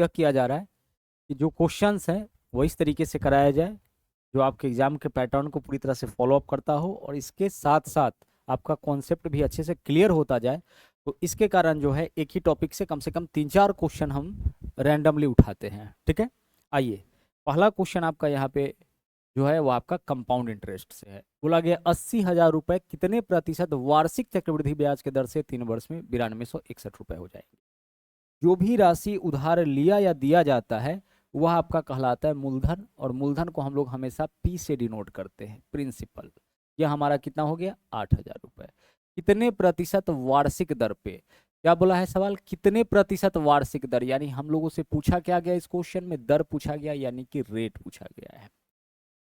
यह किया जा रहा है कि जो क्वेश्चंस हैं वो इस तरीके से कराया जाए जो आपके एग्जाम के पैटर्न को पूरी तरह से फॉलो अप करता हो और इसके साथ साथ आपका कॉन्सेप्ट भी अच्छे से क्लियर होता जाए। तो इसके कारण जो है एक ही टॉपिक से कम 3-4 क्वेश्चन हम रैंडमली उठाते हैं। ठीक है, आइए पहला क्वेश्चन आपका यहाँ पे जो है वो आपका कंपाउंड इंटरेस्ट से है। बोला गया 80,000 रुपए कितने प्रतिशत वार्षिक चक्रवृद्धि ब्याज के दर से 3 वर्ष में 9261 रुपए हो जाएंगे। जो भी राशि उधार लिया या दिया जाता है वह आपका कहलाता है मूलधन, और मूलधन को हम लोग हमेशा पी से डिनोट करते हैं, प्रिंसिपल। यह हमारा कितना हो गया 8,000 रुपए। कितने प्रतिशत वार्षिक दर पे, क्या बोला है सवाल, कितने प्रतिशत वार्षिक दर, यानी हम लोगों से पूछा क्या गया इस क्वेश्चन में, दर पूछा गया यानी कि रेट पूछा गया है।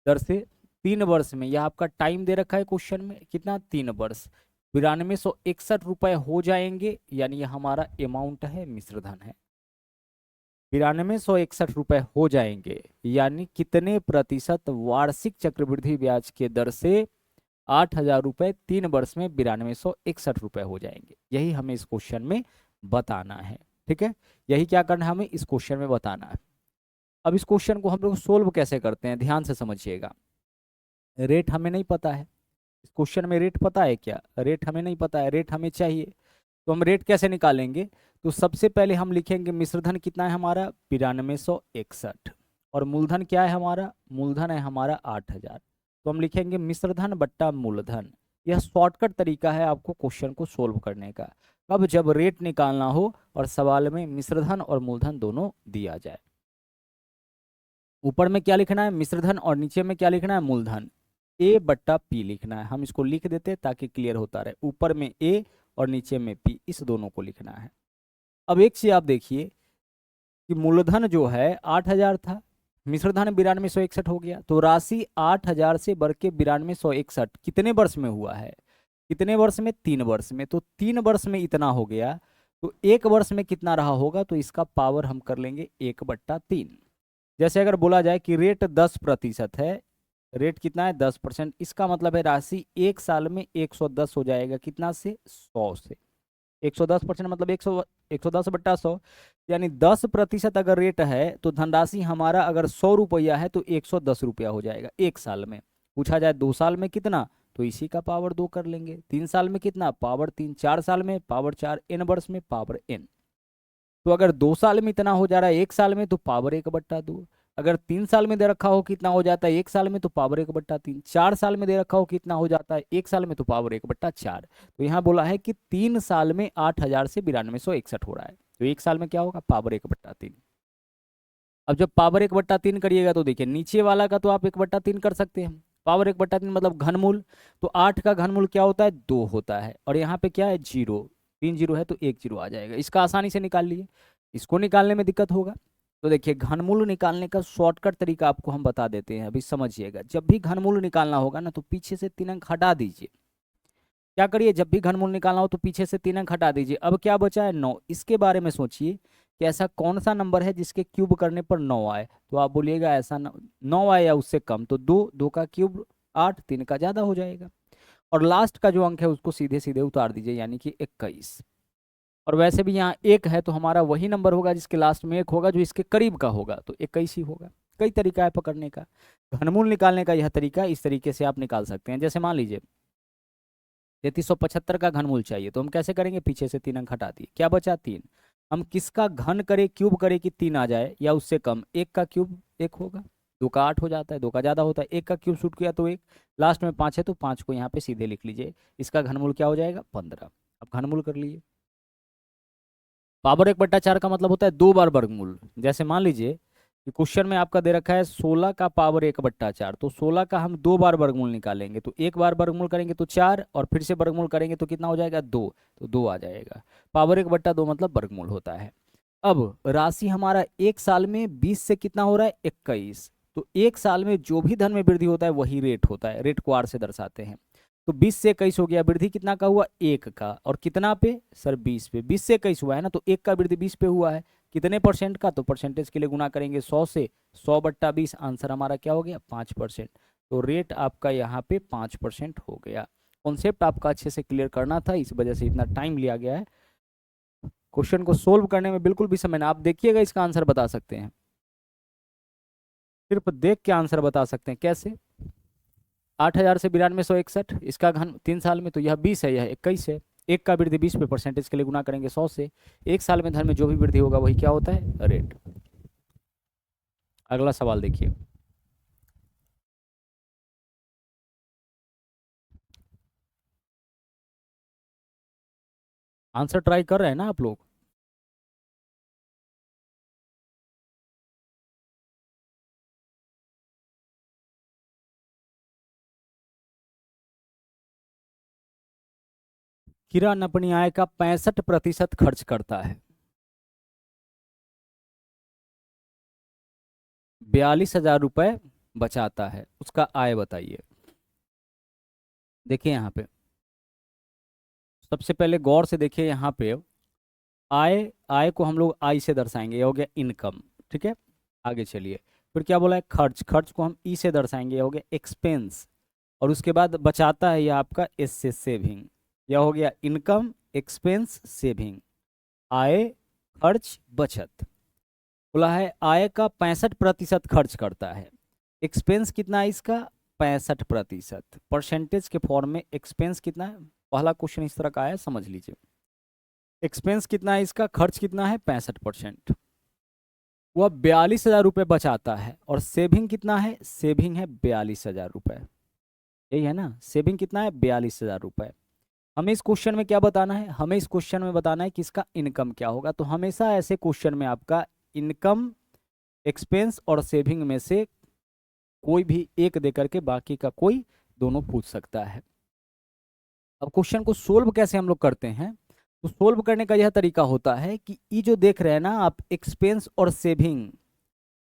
दर से 3 वर्ष में, यह आपका टाइम दे रखा है क्वेश्चन में कितना, 3 वर्ष, 9261 रुपए हो जाएंगे, यानी यह हमारा अमाउंट है, मिश्रधन है। 9261 रुपए हो जाएंगे यानी कितने प्रतिशत वार्षिक चक्रवृद्धि ब्याज के दर से 8,000 रुपए 3 वर्ष में 9261 रुपए हो जाएंगे। यही हमें इस क्वेश्चन में बताना है। ठीक है, यही क्या करना है हमें इस क्वेश्चन में बताना है। अब इस क्वेश्चन को हम लोग सोल्व कैसे करते हैं, ध्यान से समझिएगा। रेट हमें नहीं पता है, इस क्वेश्चन में रेट पता है क्या, रेट हमें नहीं पता है, रेट हमें चाहिए। तो हम रेट कैसे निकालेंगे, तो सबसे पहले हम लिखेंगे मिश्रधन कितना है हमारा 9261, और मूलधन क्या है हमारा, मूलधन है हमारा 8,000। तो हम लिखेंगे मिश्रधन बट्टा मूलधन। यह शॉर्टकट तरीका है आपको क्वेश्चन को सोल्व करने का, अब जब रेट निकालना हो और सवाल में मिश्रधन और मूलधन दोनों दिया जाए। ऊपर में क्या लिखना है मिश्रधन और नीचे में क्या लिखना है मूलधन, ए बट्टा पी लिखना है। हम इसको लिख देते हैं ताकि क्लियर होता रहे, ऊपर में ए और नीचे में पी, इस दोनों को लिखना है। अब एक चीज आप देखिए कि मूलधन जो है 8,000 था, मिश्रधन 9261 हो गया, तो राशि 8,000 से बढ़ के 9261 कितने वर्ष में हुआ है, कितने वर्ष में, 3 वर्ष में। तो 3 वर्ष में इतना हो गया, तो 1 वर्ष में कितना रहा होगा, तो इसका पावर हम कर लेंगे 1/3। जैसे अगर बोला जाए कि रेट 10% है, रेट कितना है 10%, इसका मतलब है राशि 1 साल में 110 हो जाएगा, कितना से, 100 से। 110% मतलब 110/100, यानी 10% अगर रेट है तो धनराशि हमारा अगर 100 रुपया है तो 110 रुपया हो जाएगा 1 साल में। पूछा जाए 2 साल में कितना, तो इसी का पावर 2 कर लेंगे। 3 साल में कितना, पावर 3, 4 साल में पावर 4, n वर्ष में पावर n। तो अगर 2 साल में इतना हो जा रहा है 1 साल में तो पावर 1/2। अगर 3 साल में दे रखा हो कितना हो जाता है 1 साल में तो पावर 1/3। 4 साल में दे रखा हो कितना हो जाता है 1 साल में तो पावर 1/4। तो यहाँ बोला है कि 3 साल में 8,000 से 9261 हो रहा है, तो 1 साल में क्या होगा पावर 1/3। अब जब पावर 1/3 करिएगा तो देखिए नीचे वाला का तो आप 1/3 कर सकते हैं, पावर 1/3 मतलब घनमूल, तो 8 का घनमूल क्या होता है 2 होता है, और यहाँ पे क्या है 0, 3 जीरो है तो 1 जीरो आ जाएगा। इसका आसानी से निकाल लिए, इसको निकालने में दिक्कत होगा। तो देखिए घनमूल निकालने का शॉर्टकट तरीका आपको हम बता देते हैं, अभी समझिएगा। जब भी घनमूल निकालना होगा ना तो पीछे से 3 अंक हटा दीजिए। क्या करिए, जब भी घनमूल निकालना हो तो पीछे से 3 अंक हटा दीजिए। अब क्या बचा है 9, इसके बारे में सोचिए कि ऐसा कौन सा नंबर है जिसके क्यूब करने पर 9 आए। तो आप बोलिएगा ऐसा 9 आए या उससे कम, तो 2, 2 का क्यूब 8, 3 का ज़्यादा हो जाएगा। और लास्ट का जो अंक है उसको सीधे सीधे उतार दीजिए, यानी कि 21। और वैसे भी यहाँ 1 है तो हमारा वही नंबर होगा जिसके लास्ट में 1 होगा, जो इसके करीब का होगा, तो 21 ही होगा। कई तरीका है पकड़ने का, घनमूल निकालने का यह तरीका, इस तरीके से आप निकाल सकते हैं। जैसे मान लीजिए 3375 का घनमूल चाहिए, तो हम कैसे करेंगे, पीछे से 3 अंक हटा दिए, क्या बचा 3। हम किसका घन करें, क्यूब करें कि 3 आ जाए या उससे कम, 1 का क्यूब 1 होगा, 2 का 8 हो जाता है, 2 का ज़्यादा होता है, 1 का क्यूब शूट किया तो 1, लास्ट में 5 है तो 5 को यहाँ पे सीधे लिख लीजिए। इसका घनमूल क्या हो जाएगा 15। अब घनमूल कर लीजिए। पावर 1/4 का मतलब होता है 2 बार वर्गमूल। जैसे मान लीजिए कि क्वेश्चन में आपका दे रखा है 16 का पावर 1/4, तो 16 का हम 2 बार वर्गमूल निकालेंगे, तो 1 बार वर्गमूल करेंगे तो 4, और फिर से वर्गमूल करेंगे तो कितना हो जाएगा 2, तो 2 आ जाएगा। पावर 1/2 मतलब वर्गमूल होता है। अब राशि हमारा 1 साल में 20 से कितना हो रहा है 21, तो 1 साल में जो भी धन में वृद्धि होता है वही रेट होता है, रेट को आर से दर्शाते हैं। तो 20 से 21 हो गया, वृद्धि कितना का हुआ 1 का, और कितना पे सर 20 पे, 20 से 21 हुआ है ना, तो 1 का वृद्धि 20 पे हुआ है, कितने परसेंट का, तो परसेंटेज के लिए गुना करेंगे 100 से, 100/20, आंसर हमारा क्या हो गया 5%। तो रेट आपका यहाँ पे 5% हो गया। कॉन्सेप्ट आपका अच्छे से क्लियर करना था, इस वजह से इतना टाइम लिया गया है। क्वेश्चन को सोल्व करने में बिल्कुल भी समय ना, आप देखिएगा इसका आंसर बता सकते हैं, सिर्फ देख के आंसर बता सकते हैं। कैसे? 8,000 से 92,161, इसका घन 3 साल में, तो यह 20 है, यह 21 है। एक का वृद्धि 20 पे परसेंटेज के लिए गुना करेंगे 100 से। एक साल में धन में जो भी वृद्धि होगा वही क्या होता है? रेट। अगला सवाल देखिए। आंसर ट्राई कर रहे हैं ना आप लोग? किरण अपनी आय का 65% खर्च करता है। 42,000 रुपए बचाता है, उसका आय बताइए। देखिए यहाँ पे सबसे पहले गौर से देखिए, यहाँ पे आय, आय को हम लोग आई से दर्शाएंगे, ये हो गया इनकम, ठीक है। आगे चलिए, फिर क्या बोला है? खर्च, खर्च को हम ई से दर्शाएंगे, ये हो गया एक्सपेंस। और उसके बाद बचाता है, यह आपका एस से सेविंग, यह हो गया इनकम, एक्सपेंस, सेविंग। आय, खर्च, बचत। बोला है आय का 65% खर्च करता है। एक्सपेंस कितना है इसका? 65%। परसेंटेज के फॉर्म में एक्सपेंस कितना है? पहला क्वेश्चन इस तरह का है, समझ लीजिए। एक्सपेंस कितना है इसका? खर्च कितना है? 65%। वह 42,000 रुपये बचाता है। और सेविंग कितना है? सेविंग है 42,000 रुपये, यही है ना? सेविंग कितना है? 42,000 रुपये। हमें इस क्वेश्चन में क्या बताना है? हमें इस क्वेश्चन में बताना है कि इसका इनकम क्या होगा। तो हमेशा ऐसे क्वेश्चन में आपका इनकम, एक्सपेंस और सेविंग में से कोई भी एक दे करके बाकी का कोई दोनों पूछ सकता है। अब क्वेश्चन को सोल्व कैसे हम लोग करते हैं? तो सोल्व करने का यह तरीका होता है कि ये जो देख रहे हैं ना आप, एक्सपेंस और सेविंग,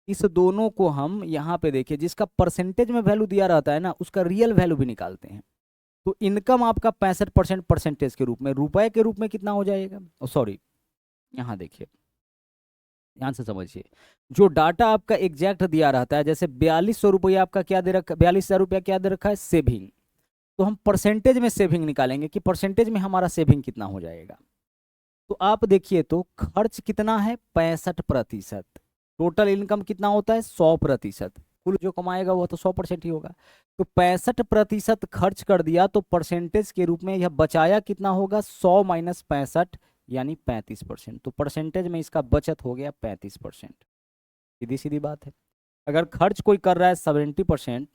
इस दोनों को हम यहाँ पे देखिए, जिसका परसेंटेज में वैल्यू दिया रहता है ना, उसका रियल वैल्यू भी निकालते हैं। तो इनकम आपका 65% परसेंटेज के रूप में, रुपए के रूप में कितना हो जाएगा? सॉरी, यहाँ देखिए, ध्यान से समझिए। जो डाटा आपका एग्जैक्ट दिया रहता है, जैसे 4200 रुपया आपका क्या दे रखा, 42,000 रुपया क्या दे रखा है? सेविंग। तो हम परसेंटेज में सेविंग निकालेंगे कि परसेंटेज में हमारा सेविंग कितना हो जाएगा। तो आप देखिए, तो खर्च कितना है? 65%। टोटल इनकम कितना होता है? 100%। कुल जो कमाएगा वो तो 100% ही होगा। तो 65% खर्च कर दिया, तो परसेंटेज के रूप में यह बचाया कितना होगा? 100 माइनस 65 यानी 35%। तो परसेंटेज में इसका बचत हो गया 35%। सीधी सीधी बात है। अगर खर्च कोई कर रहा है 70%,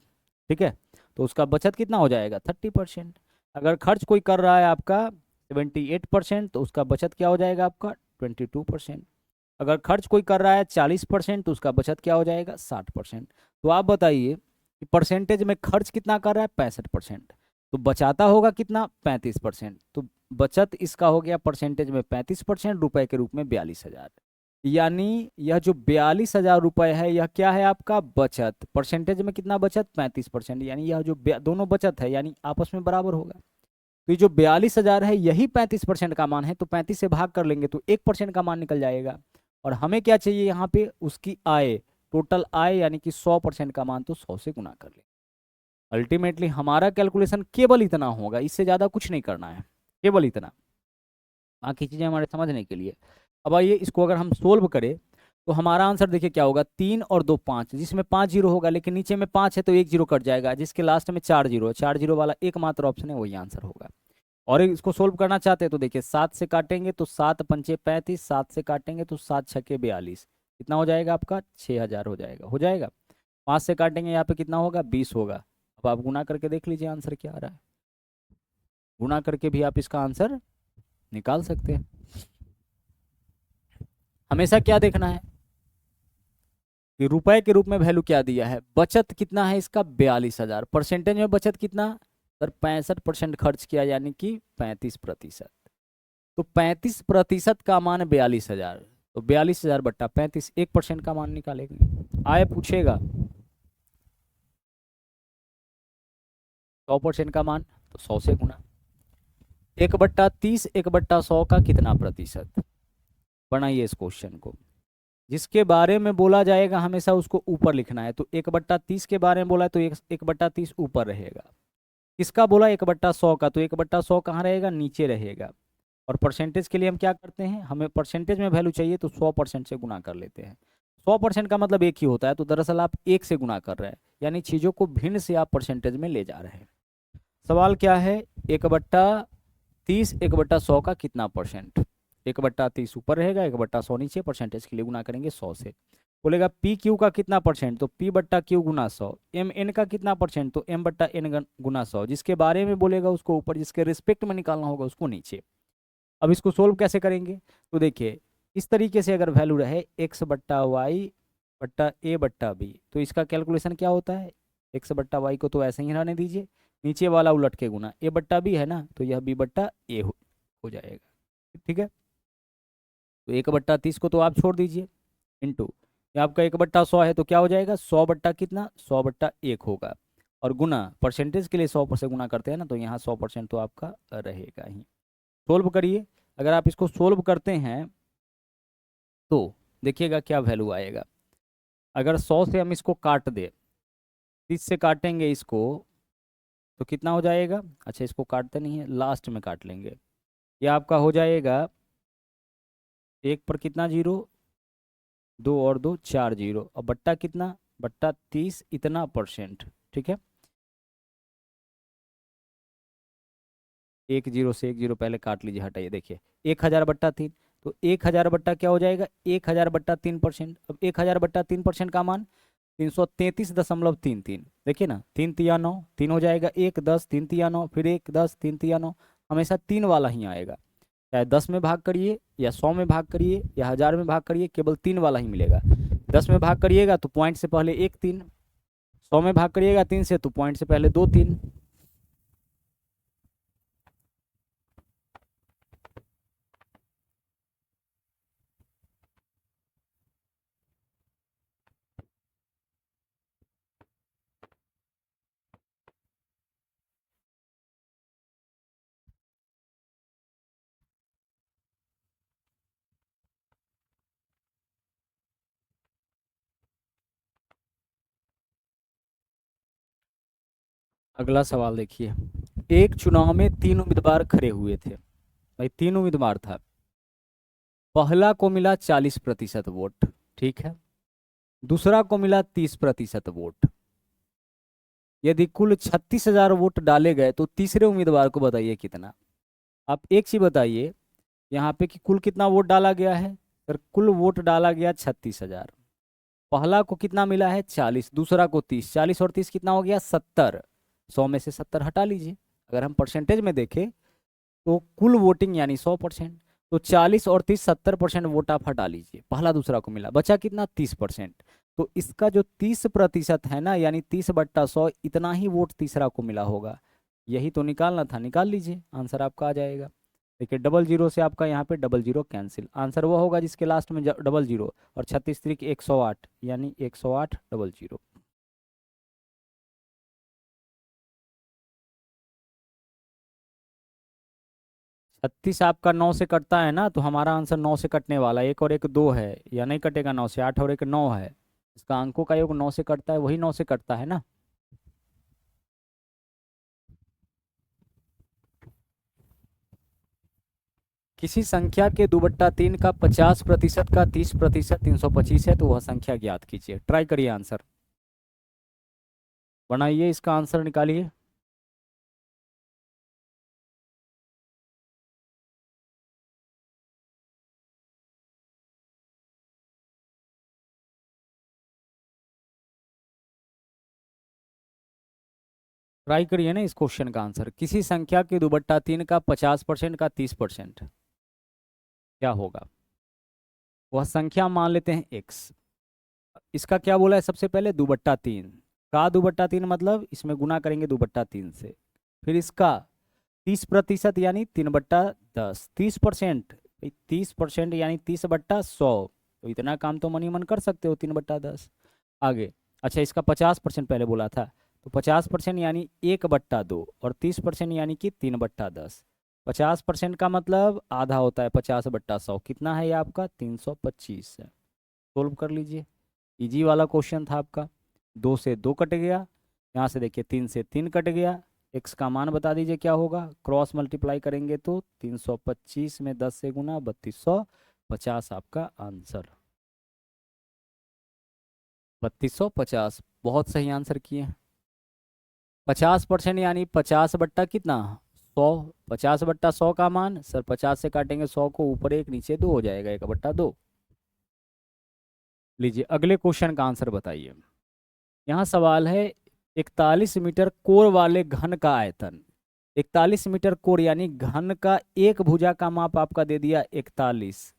ठीक है, तो उसका बचत कितना हो जाएगा? 30%। अगर खर्च कोई कर रहा है आपका 78%, तो उसका बचत क्या हो जाएगा? आपका 22%। अगर खर्च कोई कर रहा है 40%, तो उसका बचत क्या हो जाएगा? 60%। तो आप बताइए कि परसेंटेज में खर्च कितना कर रहा है? 65%। तो बचाता होगा कितना? 35%। तो बचत इसका हो गया परसेंटेज में 35%, रुपए के रूप में 42,000। यानी यह जो 42,000 रुपये है, यह क्या है? आपका बचत। परसेंटेज में कितना बचत? 35%। यानी यह जो दोनों बचत है, यानी आपस में बराबर होगा। तो ये जो 42,000 है, यही 35% का मान है, तो 35 से भाग कर लेंगे तो 1% का मान निकल जाएगा। और हमें क्या चाहिए यहाँ पे? उसकी आय, टोटल आय, यानी कि 100% का मान, तो 100 से गुना कर लेंगे। अल्टीमेटली हमारा कैलकुलेशन केवल इतना होगा, इससे ज़्यादा कुछ नहीं करना है, केवल इतना। बाकी चीज़ें हमारे समझने के लिए। अब आइए, इसको अगर हम सोल्व करें तो हमारा आंसर देखिए क्या होगा? 3 और 2 5, जिसमें 5 जीरो होगा, लेकिन नीचे में 5 है तो 1 जीरो कट जाएगा, जिसके लास्ट में 4 जीरो है। 4 जीरो वाला एकमात्र ऑप्शन है, वही आंसर होगा। और इसको सोल्व करना चाहते हैं तो देखिए, 7 से काटेंगे तो 7 पंचे 35, 7 से काटेंगे तो 7 छक्के 42, कितना हो जाएगा आपका? 6,000 हो जाएगा, हो जाएगा। 5 से काटेंगे यहाँ पे कितना होगा? 20 होगा। अब आप गुना करके देख लीजिए आंसर क्या आ रहा है। गुना करके भी आप इसका आंसर निकाल सकते हैं। हमेशा क्या देखना है कि रुपए के रूप में वैल्यू क्या दिया है। बचत कितना है इसका? 42,000। परसेंटेज में बचत कितना? सर 65% खर्च किया, यानी कि 35%। तो 35% का मान 42,000, तो 42,000 बट्टा 35, 1% का मान निकालेंगे। आए पूछेगा 100% का मान, तो 100 से गुना। 1/30, 1/100 का कितना प्रतिशत? बनाइए इस क्वेश्चन को। जिसके बारे में बोला जाएगा हमेशा उसको ऊपर लिखना है। तो 1/30 के बारे में बोला है तो 1/30 ऊपर रहेगा। किसका बोला? 1/100 का, तो 1/100 कहाँ रहेगा? नीचे रहेगा। और परसेंटेज के लिए हम क्या करते हैं, हमें परसेंटेज में वैल्यू चाहिए तो 100% से गुना कर लेते हैं। 100% का मतलब एक ही होता है, तो दरअसल आप एक से गुना कर रहे हैं, यानी चीज़ों को भिन्न से आप परसेंटेज में ले जा रहे हैं। सवाल क्या है, 1/30 1/100 का कितना परसेंट। 1/30 ऊपर रहेगा, 1/100 नीचे, परसेंटेज के लिए गुना करेंगे 100 से। बोलेगा पी क्यू का कितना परसेंट, तो पी बट्टा क्यू गुना 100। एम एन का कितना परसेंट, तो एम बट्टा एन गुना 100। जिसके बारे में बोलेगा उसको ऊपर, जिसके रिस्पेक्ट में निकालना होगा उसको नीचे। अब इसको सोल्व कैसे करेंगे, तो देखिए इस तरीके से अगर वैल्यू रहे एक्स बट्टा वाई बट्टा ए बट्टा बी, तो इसका कैलकुलेशन क्या होता है, एक्स बट्टा वाई को तो ऐसे ही रहने दीजिए, नीचे वाला उलट के गुना, ए बट्टा बी है ना, तो यह बी बट्टा ए हो जाएगा। ठीक है, तो 1/30 को तो आप छोड़ दीजिए, इंटू ये आपका 1/100 है, तो क्या हो जाएगा 100 बट्टा कितना, 100/1 होगा। और गुना परसेंटेज के लिए 100 से गुना करते हैं ना, तो यहाँ 100% तो आपका रहेगा ही। सोल्व करिए, अगर आप इसको सोल्व करते हैं तो देखिएगा क्या वैल्यू आएगा। अगर 100 से हम इसको काट दे, 30 से काटेंगे इसको तो कितना हो जाएगा, अच्छा इसको काटते नहीं है, लास्ट में काट लेंगे। ये आपका हो जाएगा एक पर कितना जीरो, 2 और 2 4 0, और बट्टा कितना, बट्टा 30 इतना परसेंट। ठीक है, 1 0 से 1 0 पहले काट लीजिए, हटाइए, देखिए 1000/3, तो 1000 बट्टा क्या हो जाएगा, 1000/3%। अब 1000/3% का मान 333.33, देखिए ना, 3 तिया 9, 3 हो जाएगा, 1 10 3 तिया 9, फिर 1 10 3 तिया 9, हमेशा 3 वाला ही आएगा। चाहे 10 में भाग करिए या 100 में भाग करिए या 1000 में भाग करिए, केवल 3 वाला ही मिलेगा। 10 में भाग करिएगा तो पॉइंट से पहले 1 3, 100 में भाग करिएगा 3 से तो पॉइंट से पहले 2 3। अगला सवाल देखिए, एक चुनाव में 3 उम्मीदवार खड़े हुए थे, भाई 3 उम्मीदवार था, पहला को मिला 40% वोट, ठीक है, दूसरा को मिला 30% वोट। यदि कुल 36,000 वोट डाले गए तो तीसरे उम्मीदवार को बताइए कितना। आप एक चीज बताइए यहाँ पे कि कुल कितना वोट डाला गया है, सर कुल वोट डाला गया 36,000। पहला को कितना मिला है 40, दूसरा को 30, 40 और 30 कितना हो गया 70। 100 में से 70 हटा लीजिए, अगर हम परसेंटेज में देखें तो कुल वोटिंग यानी 100%, तो 40 और 30 70% वोट आप हटा लीजिए, पहला दूसरा को मिला, बचा कितना 30%। तो इसका जो 30% है ना, यानी 30/100 इतना ही वोट तीसरा को मिला होगा। यही तो निकालना था, निकाल लीजिए, आंसर आपका आ जाएगा। देखिए 00 से आपका यहाँ पे 00 कैंसिल, आंसर वो होगा जिसके लास्ट में 00, और 36 3 108, यानी 108 00। 36 आपका 9 से कटता है ना, तो हमारा आंसर 9 से कटने वाला है, एक और एक 2 है, या नहीं कटेगा 9 से, 8 और एक 9 है, इसका अंकों का योग 9 से कटता है, वही 9 से कटता है ना। किसी संख्या के 2/3 का 50% का 30% 325 है, तो वह संख्या ज्ञात कीजिए। ट्राई करिए, आंसर बनाइए, इसका आंसर निकालिए। ट्राई करिए ना इस क्वेश्चन का आंसर, किसी संख्या के 2/3 का 50% का 30% क्या होगा। वह संख्या मान लेते हैं x। इसका क्या बोला है सबसे पहले, 2/3 का 2/3 मतलब इसमें गुना करेंगे 2/3 से, फिर इसका 30% यानी 3/10, 30%, 30% यानी 30/100, तो इतना काम तो मन ही मन कर सकते हो, 3/10। आगे, अच्छा इसका 50% पहले बोला था, तो 50% यानी 1/2, और 30% यानी कि 3/10। 50% का मतलब आधा होता है 50/100, कितना है ये आपका 325 है। सोल्व कर लीजिए, इजी वाला क्वेश्चन था आपका। 2 से 2 कट गया, यहाँ से देखिए 3 से 3 कट गया, x का मान बता दीजिए क्या होगा, क्रॉस मल्टीप्लाई करेंगे तो 325 में 10 से गुना 3250 आपका आंसर। 3250 बहुत सही आंसर किए। 50% यानी 50 बट्टा कितना, 100। 50/100 का मान सर 50 से काटेंगे 100 को, ऊपर 1 नीचे 2 हो जाएगा, 1/2। लीजिए अगले क्वेश्चन का आंसर बताइए। यहाँ सवाल है 41 मीटर कोर वाले घन का आयतन। 41 मीटर कोर यानी घन का एक भुजा का माप आपका दे दिया 41।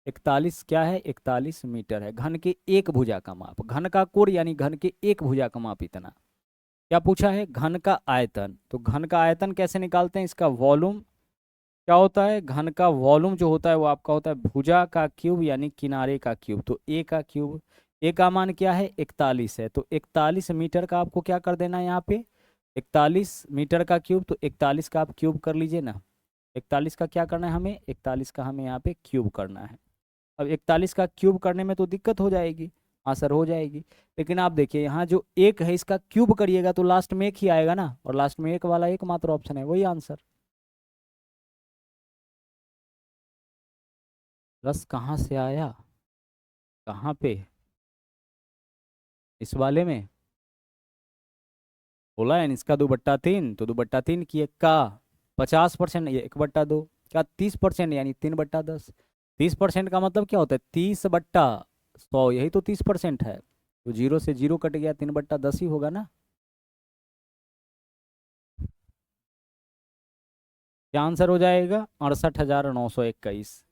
41 क्या है, 41 मीटर है, घन के एक भुजा का माप, घन का कोर यानी घन के एक भुजा का माप इतना। क्या पूछा है, घन का आयतन। तो घन का आयतन कैसे निकालते हैं, इसका वॉल्यूम क्या होता है, घन का वॉल्यूम जो होता है वो आपका होता है भुजा का क्यूब यानी किनारे का क्यूब। तो ए का क्यूब, ए का मान क्या है 41 है, तो 41 मीटर का आपको क्या कर देना है यहाँ पे, 41 मीटर का क्यूब, तो 41 का आप क्यूब कर लीजिए ना। 41 का क्या करना है हमें, 41 का हमें यहाँ पे क्यूब करना है। अब 41 का क्यूब करने में तो दिक्कत हो जाएगी, हाँ सर हो जाएगी, लेकिन आप देखिए यहाँ जो एक है इसका क्यूब करिएगा तो लास्ट में एक ही आएगा ना, और लास्ट में एक वाला एकमात्र ऑप्शन है, वही आंसर। प्लस कहाँ से आया, कहाँ पे, इस वाले में बोला है इसका 2/3, तो 2/3 की एक का 50% ये 1/2 क्या 30% यानी 3/10। 30% का मतलब क्या होता है, 30/100, यही तो 30% है। तो 0 से 0 कट गया, 3/10 ही होगा ना। क्या आंसर हो जाएगा, 68,921।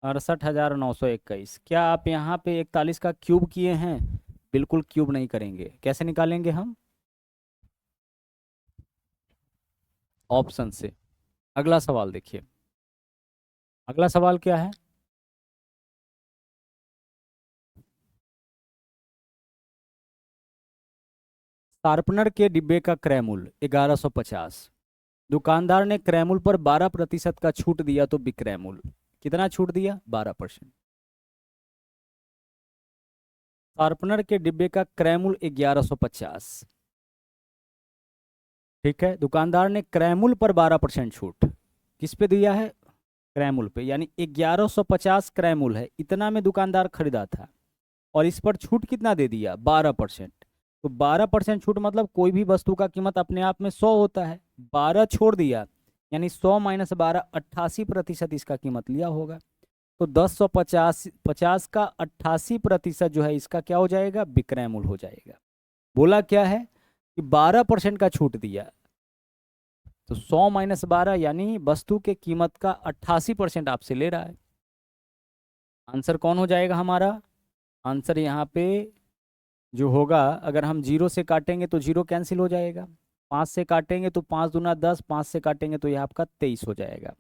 68,921। क्या आप यहाँ पे 41 का क्यूब किए हैं, बिल्कुल क्यूब नहीं करेंगे, कैसे निकालेंगे हम, ऑप्शन से। अगला सवाल देखिए, अगला सवाल क्या है, शार्पनर के डिब्बे का क्रय मूल्य 1150। दुकानदार ने क्रय मूल्य पर 12% का छूट दिया तो विक्रय मूल्य कितना छूट दिया, 12%। शार्पनर के डिब्बे का क्रय मूल्य 1150, ठीक है, दुकानदार ने क्रय मूल्य पर 12% छूट किस पे दिया है, क्रय मूल्य पे, यानी 1150 क्रय मूल्य है, इतना में दुकानदार खरीदा था, और इस पर छूट कितना दे दिया, 12%। तो 12% छूट मतलब कोई भी वस्तु का कीमत अपने आप में 100 होता है, 12 छोड़ दिया यानी 100 - 12 88% इसका कीमत लिया होगा। तो 1050 का 88% जो है इसका क्या हो जाएगा, विक्रय मूल्य हो जाएगा। बोला क्या है कि 12% का छूट दिया, तो 100 - 12 यानी वस्तु के कीमत का 88% आपसे ले रहा है। आंसर कौन हो जाएगा हमारा, आंसर यहाँ पे जो होगा, अगर हम 0 से काटेंगे तो 0 कैंसिल हो जाएगा, 5 से काटेंगे तो 5 दूना 10, 5 से काटेंगे तो यह आपका 23 हो जाएगा,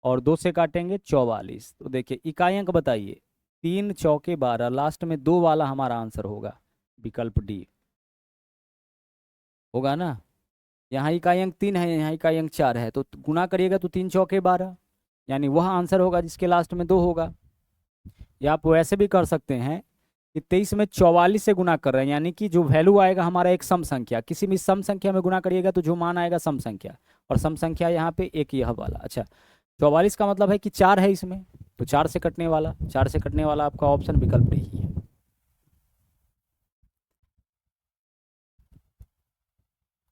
और 2 से काटेंगे 44। तो देखिए इकाई अंक बताइए, 3 चौके 12, लास्ट में 2 वाला हमारा आंसर होगा, विकल्प डी होगा ना। यहाँ इकाई अंक 3 है, यहाँ इकाई अंक 4 है, तो गुना करिएगा तो 3 चौके 12, यानी वह आंसर होगा जिसके लास्ट में 2 होगा। या आप वैसे भी कर सकते हैं कि 23 में 44 से गुना कर रहे हैं, यानी कि जो वैल्यू आएगा हमारा एक सम संख्या, किसी भी सम संख्या में गुना करिएगा तो जो मान आएगा सम संख्या, और सम संख्या यहाँ पे एक यह वाला। अच्छा 44 का मतलब है कि 4 है इसमें, तो 4 से कटने वाला, 4 से कटने वाला आपका ऑप्शन विकल्प नहीं है।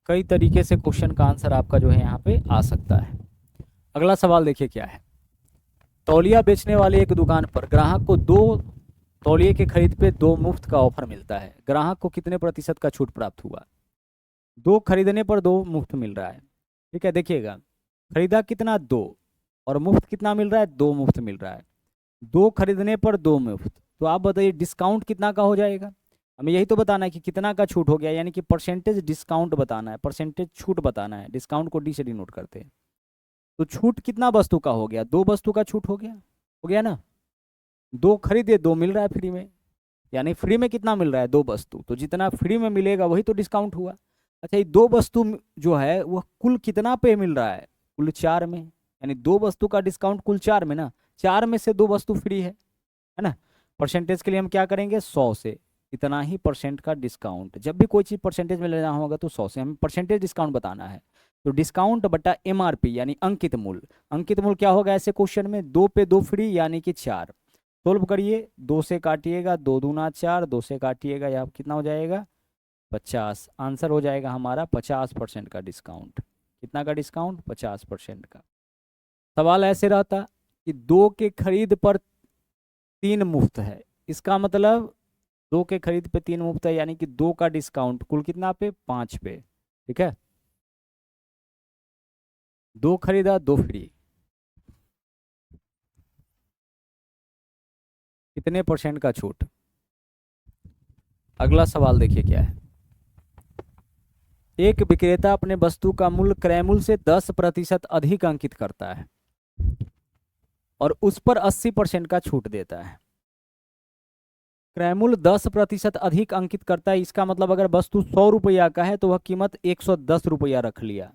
कई तरीके से क्वेश्चन का आंसर आपका जो है यहाँ पे आ सकता है। अगला सवाल देखिए क्या है, तौलिया बेचने वाले एक दुकान पर ग्राहक को 2 तौलिए के खरीद पे 2 मुफ्त का ऑफर मिलता है, ग्राहक को कितने प्रतिशत का छूट प्राप्त हुआ, 2 खरीदने पर 2 मुफ्त मिल रहा है, ठीक है, देखिएगा खरीदा कितना 2, और मुफ्त कितना मिल रहा है, 2 मुफ्त मिल रहा है, 2 खरीदने पर 2 मुफ्त, तो आप बताइए डिस्काउंट कितना का हो जाएगा, हमें यही तो बताना है कि कितना का छूट हो गया, यानी कि परसेंटेज डिस्काउंट बताना है, परसेंटेज छूट बताना है, डिस्काउंट को डी से डिनोट करते हैं। तो छूट कितना वस्तु का हो गया, 2 वस्तु का छूट हो गया ना, 2 खरीदे 2 मिल रहा है फ्री में, यानी फ्री में कितना मिल रहा है, 2 वस्तु, तो जितना फ्री में मिलेगा वही तो डिस्काउंट हुआ। अच्छा ये 2 वस्तु जो है वह कुल कितना पे मिल रहा है, कुल 4 में, यानी 2 वस्तु का डिस्काउंट कुल 4 में ना, 4 में से 2 वस्तु फ्री है ना। परसेंटेज के लिए हम क्या करेंगे 100 से, इतना ही परसेंट का डिस्काउंट। जब भी कोई चीज़ परसेंटेज में लेना होगा तो 100 से हमें परसेंटेज डिस्काउंट बताना है। तो डिस्काउंट बटा एमआरपी यानी अंकित मूल्य। अंकित मूल्य क्या होगा ऐसे क्वेश्चन में, 2 पे 2 फ्री यानी कि 4। सोल्व करिए, 2 से काटिएगा 2 दूना 4, 2 से काटिएगा यहाँ कितना हो जाएगा 50। आंसर हो जाएगा हमारा 50% का डिस्काउंट। कितना का डिस्काउंट 50% का। सवाल ऐसे रहता कि 2 के खरीद पर 3 मुफ्त है, इसका मतलब 2 के खरीद पे 3 मुफ्त है यानी कि 2 का डिस्काउंट कुल कितना पे 5 पे। ठीक है, 2 खरीदा 2 फ्री, कितने परसेंट का छूट। अगला सवाल देखिए क्या है। एक विक्रेता अपने वस्तु का मूल्य क्रय मूल्य से 10% अधिक अंकित करता है और उस पर 80% का छूट देता है। क्रय मूल्य 10% अधिक अंकित करता है, इसका मतलब अगर वस्तु 100 रुपया का है तो वह कीमत 110 रुपया रख लिया।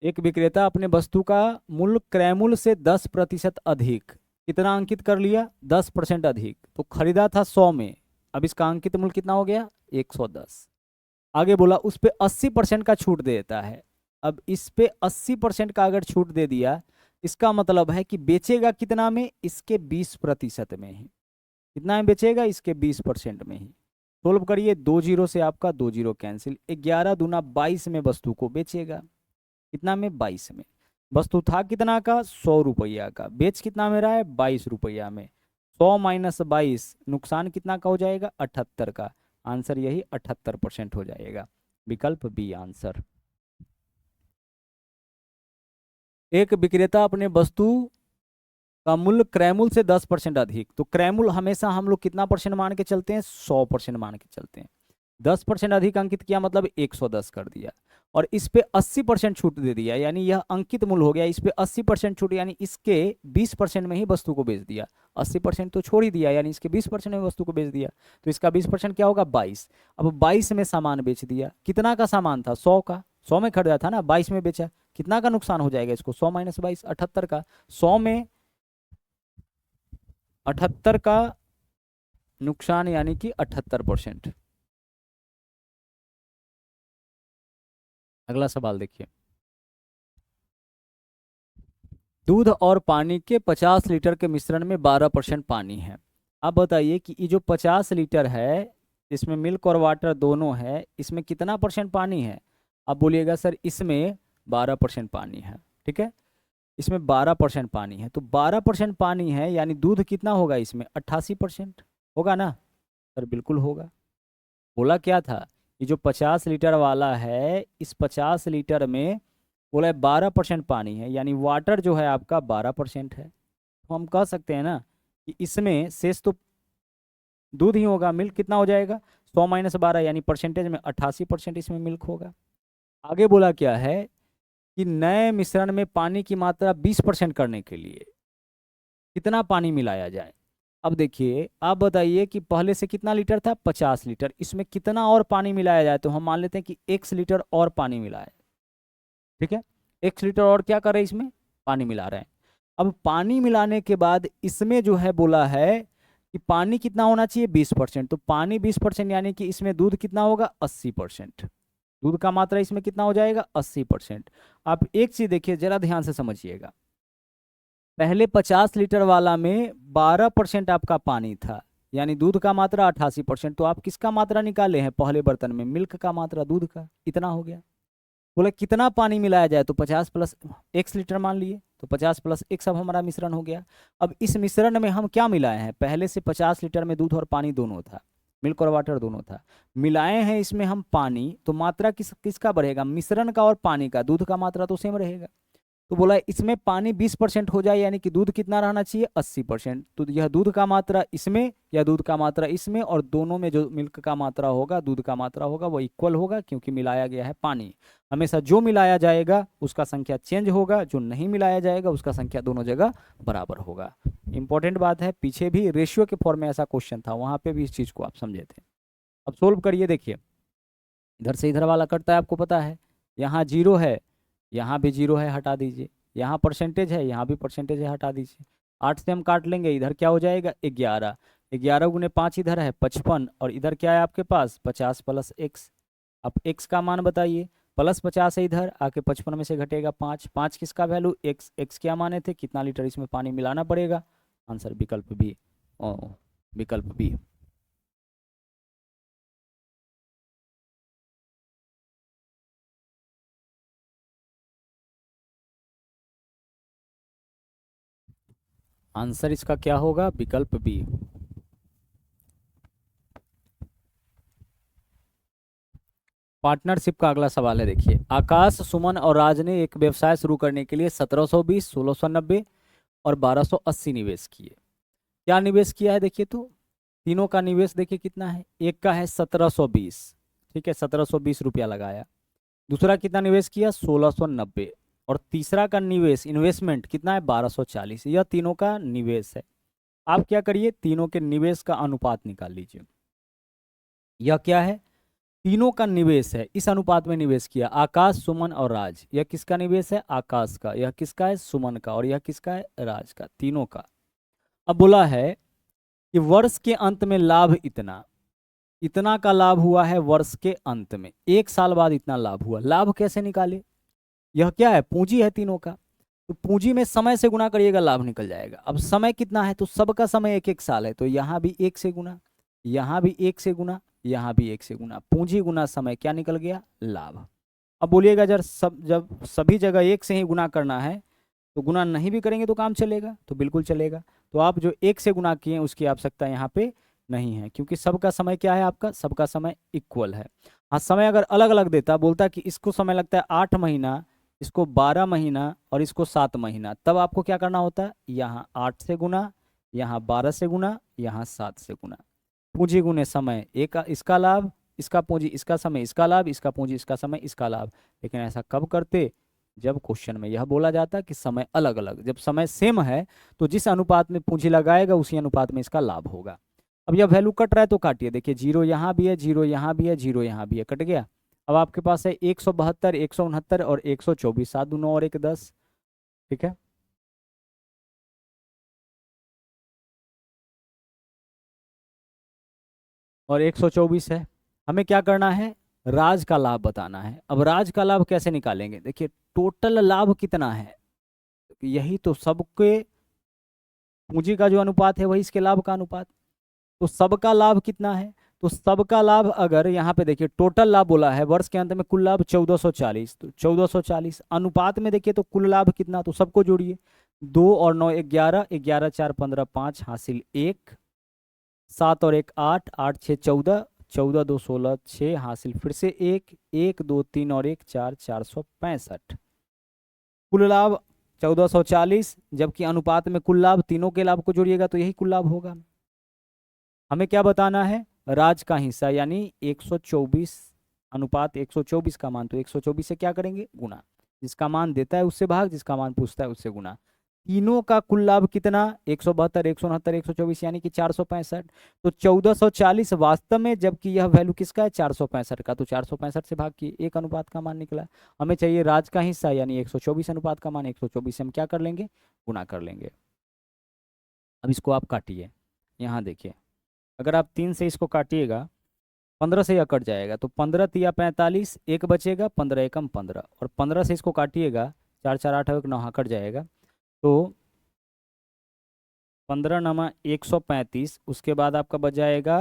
एक विक्रेता अपने वस्तु का मूल्य क्रय मूल्य से 10% अधिक, कितना अंकित कर लिया 10% अधिक, तो खरीदा था 100 में, अब इसका अंकित मूल्य कितना हो गया 110। आगे बोला उस पे 80% का छूट देता है। अब इस पे 80% का अगर छूट दे दिया, इसका मतलब है कि बेचेगा कितना में, इसके 20% में ही। कितना में बेचेगा, इसके 20% में ही। सोल्व करिए, 2 जीरो से आपका 2 जीरो कैंसिल, 11 दूना 22 में वस्तु को बेचेगा। कितना में 22 में। वस्तु था कितना का 100 रुपया का, बेच कितना में रहा है 22 रुपया में। 100 माइनस 22 नुकसान कितना का हो जाएगा 78 का। आंसर यही 78% हो जाएगा, विकल्प बी आंसर। एक विक्रेता अपने वस्तु का मूल्य क्रय मूल्य से 10% अधिक, तो क्रय मूल्य हमेशा हम लोग कितना परसेंट मान के चलते हैं 100% मान के चलते हैं। 10% अधिक अंकित किया मतलब 110 कर दिया, और इस पे 80% छूट दे दिया, यानी यह अंकित मूल्य हो गया, इस पे 80% छूट यानी इसके 20% में ही वस्तु को बेच दिया। 80% तो छोड़ ही दिया, यानी इसके 20% में वस्तु को बेच दिया, तो इसका 20% क्या होगा 22। अब 22 में सामान बेच दिया, कितना का सामान था 100 का, 100 में खरीदा था ना, 22 में बेचा, कितना का नुकसान हो जाएगा इसको 100 माइनस 22 78 का। 100 में 78 का नुकसान यानी कि 78%। अगला सवाल देखिए। दूध और पानी के 50 लीटर के मिश्रण में 12% पानी है। आप बताइए कि ये जो 50 लीटर है, इसमें मिल्क और वाटर दोनों है, इसमें कितना परसेंट पानी है। आप बोलिएगा सर इसमें 12% पानी है। ठीक है, इसमें 12% पानी है, तो 12% पानी है यानी दूध कितना होगा इसमें 88% होगा ना सर, बिल्कुल होगा। बोला क्या था, ये जो 50 लीटर वाला है, इस 50 लीटर में बोला है 12% पानी है, यानी वाटर जो है आपका 12% है। तो हम कह सकते हैं ना कि इसमें शेष तो दूध ही होगा, मिल्क कितना हो जाएगा 100 माइनस 12 यानी परसेंटेज में 88% इसमें मिल्क होगा। आगे बोला क्या है कि नए मिश्रण में पानी की मात्रा 20% करने के लिए कितना पानी मिलाया जाए। अब देखिए आप बताइए कि पहले से कितना लीटर था 50 लीटर, इसमें कितना और पानी मिलाया जाए, तो हम मान लेते हैं कि x लीटर और पानी मिलाए। ठीक है, x लीटर और क्या कर रहे हैं इसमें पानी मिला रहे हैं। अब पानी मिलाने के बाद इसमें जो है बोला है कि पानी कितना होना चाहिए 20%, तो पानी 20% यानी कि इसमें दूध कितना होगा 80%। दूध का मात्रा इसमें कितना हो जाएगा 80%। आप एक चीज देखिए जरा ध्यान से समझिएगा, पहले 50 लीटर वाला में 12% आपका पानी था, यानी दूध का मात्रा 88%, तो आप किसका मात्रा निकाले हैं पहले बर्तन में मिल्क का मात्रा, दूध का इतना हो गया। बोले कितना पानी मिलाया जाए, तो 50 प्लस x लीटर मान लिए, तो 50 प्लस x अब हमारा मिश्रण हो गया। अब इस मिश्रण में हम क्या मिलाए हैं, पहले से 50 लीटर में दूध और पानी दोनों था, मिल्क और वाटर दोनों था, मिलाए हैं इसमें हम पानी, तो मात्रा किसका बढ़ेगा मिश्रण का और पानी का, दूध का मात्रा तो सेम रहेगा। तो बोला इसमें पानी 20% हो जाए यानी कि दूध कितना रहना चाहिए 80%, तो यह दूध का मात्रा इसमें या दूध का मात्रा इसमें, और दोनों में जो मिल्क का मात्रा होगा दूध का मात्रा होगा वो इक्वल होगा, क्योंकि मिलाया गया है पानी। हमेशा जो मिलाया जाएगा उसका संख्या चेंज होगा, जो नहीं मिलाया जाएगा उसका संख्या दोनों जगह बराबर होगा। इंपॉर्टेंट बात है, पीछे भी रेशियो के फॉर्म में ऐसा क्वेश्चन था, वहां पे भी इस चीज को आप समझे थे। अब सोल्व करिए, देखिए इधर से इधर वाला कटता है आपको पता है, यहाँ 0 है, यहाँ भी 0 है हटा दीजिए, यहाँ परसेंटेज है, यहाँ भी परसेंटेज है हटा दीजिए। 8 से हम काट लेंगे, इधर क्या हो जाएगा 11, 11 गुने 5 इधर है 55, और इधर क्या है आपके पास 50 प्लस एक्स। अब एक्स का मान बताइए, प्लस 50 है इधर, आके 55 में से घटेगा 5, 5 किसका वैल्यू एक्स, एक्स क्या माने थे, कितना लीटर इसमें पानी मिलाना पड़ेगा। आंसर विकल्प बी। ओ, विकल्प बी। आंसर इसका क्या होगा, विकल्प बी। पार्टनरशिप का अगला सवाल है, देखिए, आकाश, सुमन और राज ने एक व्यवसाय शुरू करने के लिए 1720, 1690 और 1280 निवेश किए। क्या निवेश किया है देखिए, तो तीनों का निवेश देखिए कितना है, एक का है 1720, ठीक है, 1720 रुपया लगाया। दूसरा कितना निवेश किया 1690, और तीसरा का निवेश इन्वेस्टमेंट कितना है 1240। यह तीनों का निवेश है। आप क्या करिए, तीनों के निवेश का अनुपात निकाल लीजिए। यह क्या है, तीनों का निवेश है, इस अनुपात में निवेश किया, आकाश, सुमन और राज। यह किसका निवेश है, आकाश का, यह किसका है, सुमन का, और यह किसका है, राज का, तीनों का। अब बोला है कि वर्ष के अंत में लाभ इतना, इतना का लाभ हुआ है वर्ष के अंत में, एक साल बाद इतना लाभ हुआ। लाभ कैसे निकाले, यह क्या है, पूंजी है तीनों का, तो पूंजी में समय से गुना करिएगा, लाभ निकल जाएगा। अब समय कितना है, तो सबका समय एक एक साल है, तो यहाँ भी एक से गुना, यहाँ भी एक से गुना, यहाँ भी एक से गुना, पूंजी गुना समय, क्या निकल गया, लाभ। अब बोलिएगा जब सभी जगह एक से ही गुना करना है, तो गुना नहीं भी करेंगे तो काम चलेगा, तो बिल्कुल चलेगा। तो आप जो एक से गुना किए उसकी आवश्यकता यहाँ पे नहीं है, क्योंकि सबका समय क्या है, आपका सबका समय इक्वल है। हाँ, समय अगर अलग अलग देता, बोलता कि इसको समय लगता है 8 महीना, इसको 12 महीना और इसको 7 महीना, तब आपको क्या करना होता, यहाँ 8 से गुना, यहाँ 12 से गुना, यहाँ 7 से गुना। पूंजी गुने समय, एक इसका लाभ, इसका पूंजी, इसका समय, इसका लाभ, इसका पूंजी, इसका समय, इसका लाभ। लेकिन ऐसा कब करते, जब क्वेश्चन में यह बोला जाता कि समय अलग अलग, जब समय सेम है तो जिस अनुपात में पूंजी लगाएगा उसी अनुपात में इसका लाभ होगा। अब यह वैल्यू कट रहा है तो काटिए, देखिए जीरो यहाँ भी है, जीरो यहाँ भी है, जीरो यहाँ भी है, कट गया। अब आपके पास है 172, 169 और 124, 7 दूनो और 1 10, ठीक है। और 124 है। हमें क्या करना है, राज का लाभ बताना है। अब राज का लाभ कैसे निकालेंगे, देखिए टोटल लाभ कितना है, यही तो सबके पूंजी का जो अनुपात है वही इसके लाभ का अनुपात। तो सबका लाभ कितना है, तो सबका लाभ अगर यहाँ पे देखिए टोटल लाभ बोला है, वर्ष के अंत में कुल लाभ 1440, तो 1440 अनुपात में देखिए तो कुल लाभ कितना, तो सबको जोड़िए, 2 और 9 11, 11 4 15 5 हासिल 1, 7 और 1 8, 8 6 14, 14 2 16 6 हासिल फिर से 1, 1 2 3 और 1 4, 465। कुल लाभ 1440, जबकि अनुपात में कुल लाभ, तीनों के लाभ को जोड़िएगा तो यही कुल लाभ होगा। हमें क्या बताना है, राज का हिस्सा यानी 124, अनुपात 124 का मान, तो 124 से क्या करेंगे, गुना, जिसका मान देता है उससे भाग, जिसका मान पूछता है उससे गुना। तीनों का कुल लाभ कितना, 172, 169, 124 यानी कि 465। तो 1440 वास्तव में, जबकि यह वैल्यू किसका है 465 का, तो 465 से भाग किए, एक अनुपात का मान निकला। हमें चाहिए राज का हिस्सा यानी 124 अनुपात का मान, 124 से हम क्या कर लेंगे, गुना कर लेंगे। अब इसको आप काटिए, यहाँ देखिए, अगर आप 3 से इसको काटिएगा, 15 से यह कट जाएगा, तो 15 तिया 45, एक बचेगा, 15 एकम 15, और 15 से इसको काटिएगा, 4 4 8 1 9, हाँ कट जाएगा। तो 15 नमा 135, उसके बाद आपका बच जाएगा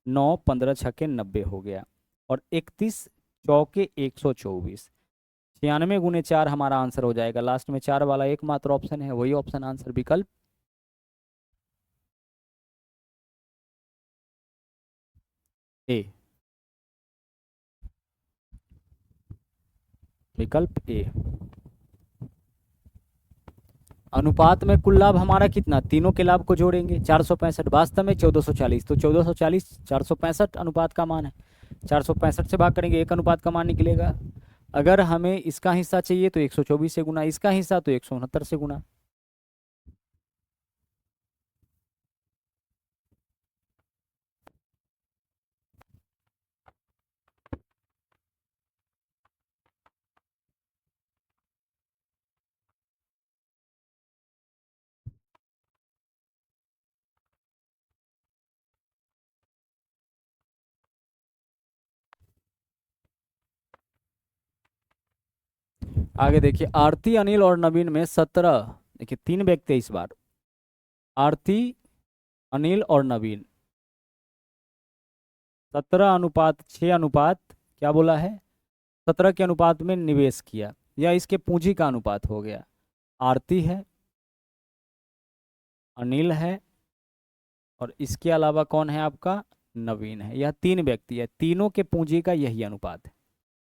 9, 15 छक्के 90 हो गया, और 31 चौके 124, 96 गुने 4 हमारा आंसर हो जाएगा। लास्ट में 4 वाला एकमात्र ऑप्शन है, वही ऑप्शन आंसर विकल्प ए, विकल्प ए। अनुपात में कुल लाभ हमारा कितना, तीनों के लाभ को जोड़ेंगे 465, वास्तव में 1440, तो 1440 465 अनुपात का मान है, 465 से भाग करेंगे, एक अनुपात का मान निकलेगा। अगर हमें इसका हिस्सा चाहिए तो 124 से गुना, इसका हिस्सा तो 169 से गुना। आगे देखिए, आरती, अनिल और नवीन में 17, देखिए 3 व्यक्ति इस बार, आरती, अनिल और नवीन, 17:6 अनुपात क्या बोला है, 17 के अनुपात में निवेश किया, या इसके पूंजी का अनुपात हो गया। आरती है, अनिल है, और इसके अलावा कौन है आपका, नवीन है। यह 3 व्यक्ति है, तीनों के पूंजी का यही अनुपात है।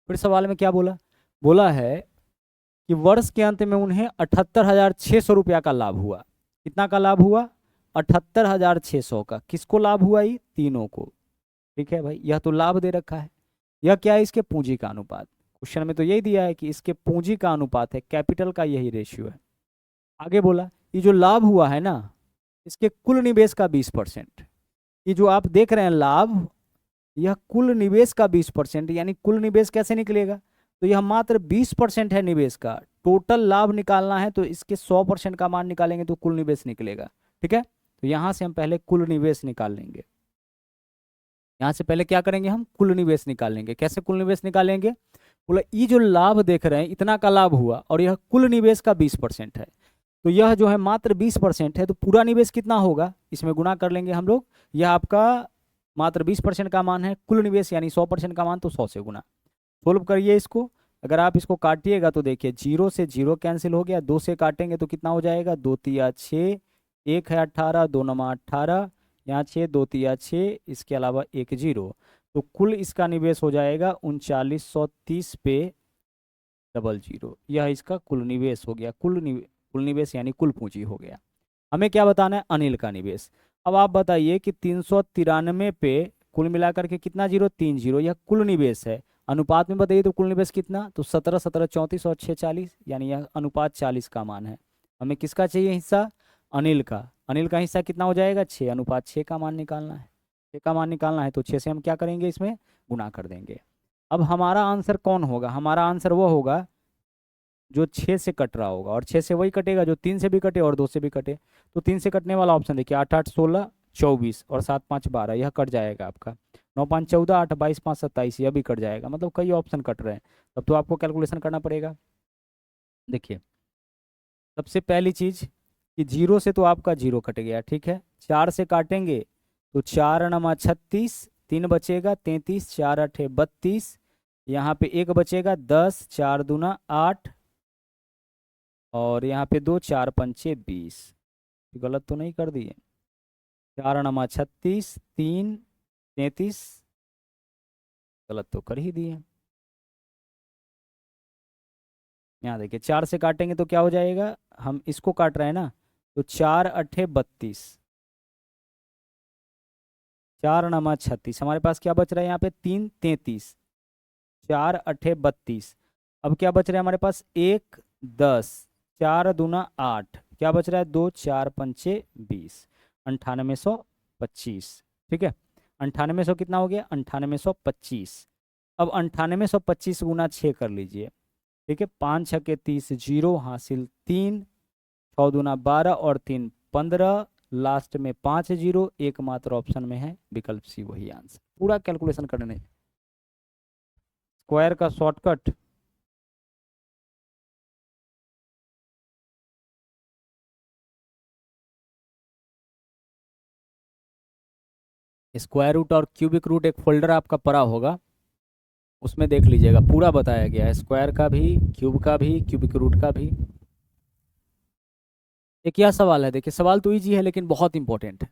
फिर सवाल में क्या बोला, बोला है कि वर्ष के अंत में उन्हें 78,600 रुपया का लाभ हुआ। कितना का लाभ हुआ, 78,600 का। किसको लाभ हुआ, ये तीनों को। ठीक है भाई, यह तो लाभ दे रखा है। यह क्या है, इसके पूंजी का अनुपात। क्वेश्चन में तो यही दिया है कि इसके पूंजी का अनुपात है, कैपिटल का यही रेशियो है। आगे बोला, ये जो लाभ हुआ है ना, इसके कुल निवेश का 20%। ये जो आप देख रहे हैं लाभ, यह कुल निवेश का 20%, यानी कुल निवेश कैसे निकलेगा, तो यह मात्र 20% है निवेश का। टोटल लाभ निकालना है तो इसके 100% का मान निकालेंगे तो कुल निवेश निकलेगा। ठीक है, तो यहां से हम पहले कुल निवेश निकाल लेंगे। यहां से पहले क्या करेंगे, हम कुल निवेश निकालेंगे। कैसे कुल निवेश निकालेंगे, बोला ये जो लाभ देख रहे हैं इतना का लाभ हुआ और यह कुल निवेश का 20% है, तो यह जो है मात्र 20% है, तो पूरा निवेश कितना होगा, इसमें गुणा कर लेंगे हम लोग। यह आपका मात्र 20% का मान है, कुल निवेश यानी 100% का मान, तो 100 से गुना। सोल्व करिए इसको। अगर आप इसको काटिएगा तो देखिए 0 से 0 कैंसिल हो गया, 2 से काटेंगे तो कितना हो जाएगा, 2 तिया 6, 1 है 18, 2 नमा 18, यहाँ 6, 2 तिया 6, इसके अलावा 1 0, तो कुल इसका निवेश हो जाएगा 3930 पे डबल जीरो। यह इसका कुल निवेश हो गया। कुल निवेश यानी कुल पूंजी हो गया। हमें क्या बताना है, अनिल का निवेश। अब आप बताइए कि 393 पे कुल मिलाकर के कितना जीरो, 3 जीरो, यह कुल निवेश है। अनुपात में बताइए तो कुल निवेश कितना, तो 17, 17, 34 और 6, 40, यानी यह अनुपात 40 का मान है। हमें किसका चाहिए हिस्सा, अनिल का। अनिल का हिस्सा कितना हो जाएगा, 6, अनुपात 6 का मान निकालना है। 6 का मान निकालना है तो 6 से हम क्या करेंगे, इसमें गुणा कर देंगे। अब हमारा आंसर कौन होगा, हमारा आंसर वो होगा जो 6 से कट रहा होगा, और 6 से वही कटेगा जो 3 से भी कटे और 2 से भी कटे। तो 3 से कटने वाला ऑप्शन देखिए, 8 8 16 24 और 7 5 12, यह कट जाएगा आपका। 9 5 14, 8 22 5 27, यह भी कट जाएगा। मतलब कई ऑप्शन कट रहे हैं, तब तो आपको कैलकुलेशन करना पड़ेगा। देखिए, सबसे पहली चीज कि 0 से तो आपका 0 कट गया, ठीक है। 4 से काटेंगे तो 4 नमा 36, 3 बचेगा 33, 4 8 32, यहाँ पे 1 बचेगा 10, 4 दूना 8, और यहाँ पे 2, 4 पंचे 20। गलत तो नहीं कर दिए, 4 नमा 36, 3 33, गलत तो कर ही दिए। यहाँ देखिए 4 से काटेंगे तो क्या हो जाएगा, हम इसको काट रहे हैं ना, तो 4 8 32, 4 नमा 36, हमारे पास क्या बच रहा है यहाँ पे, 3 33, 4 8 32। अब क्या बच रहा है हमारे पास, 1 10, 4 दूना 8, क्या बच रहा है, 2 4 पंचे 20, 9825। ठीक है, 9800 कितना हो गया, 9825। अब 9825 गुना 6 कर लीजिए। ठीक है, 5 6 के 30, 0 हासिल 3, 6 दूना 12 और 3 15, लास्ट में 5 0, एकमात्र ऑप्शन में है विकल्प सी, वही आंसर। पूरा कैलकुलेशन करने, स्क्वायर का शॉर्टकट, स्क्वायर रूट और क्यूबिक रूट एक फोल्डर आपका पड़ा होगा, उसमें देख लीजिएगा, पूरा बताया गया है, स्क्वायर का भी, क्यूब का भी, क्यूबिक रूट का भी। एक यह सवाल है, देखिए सवाल तो इजी है लेकिन बहुत इंपॉर्टेंट है।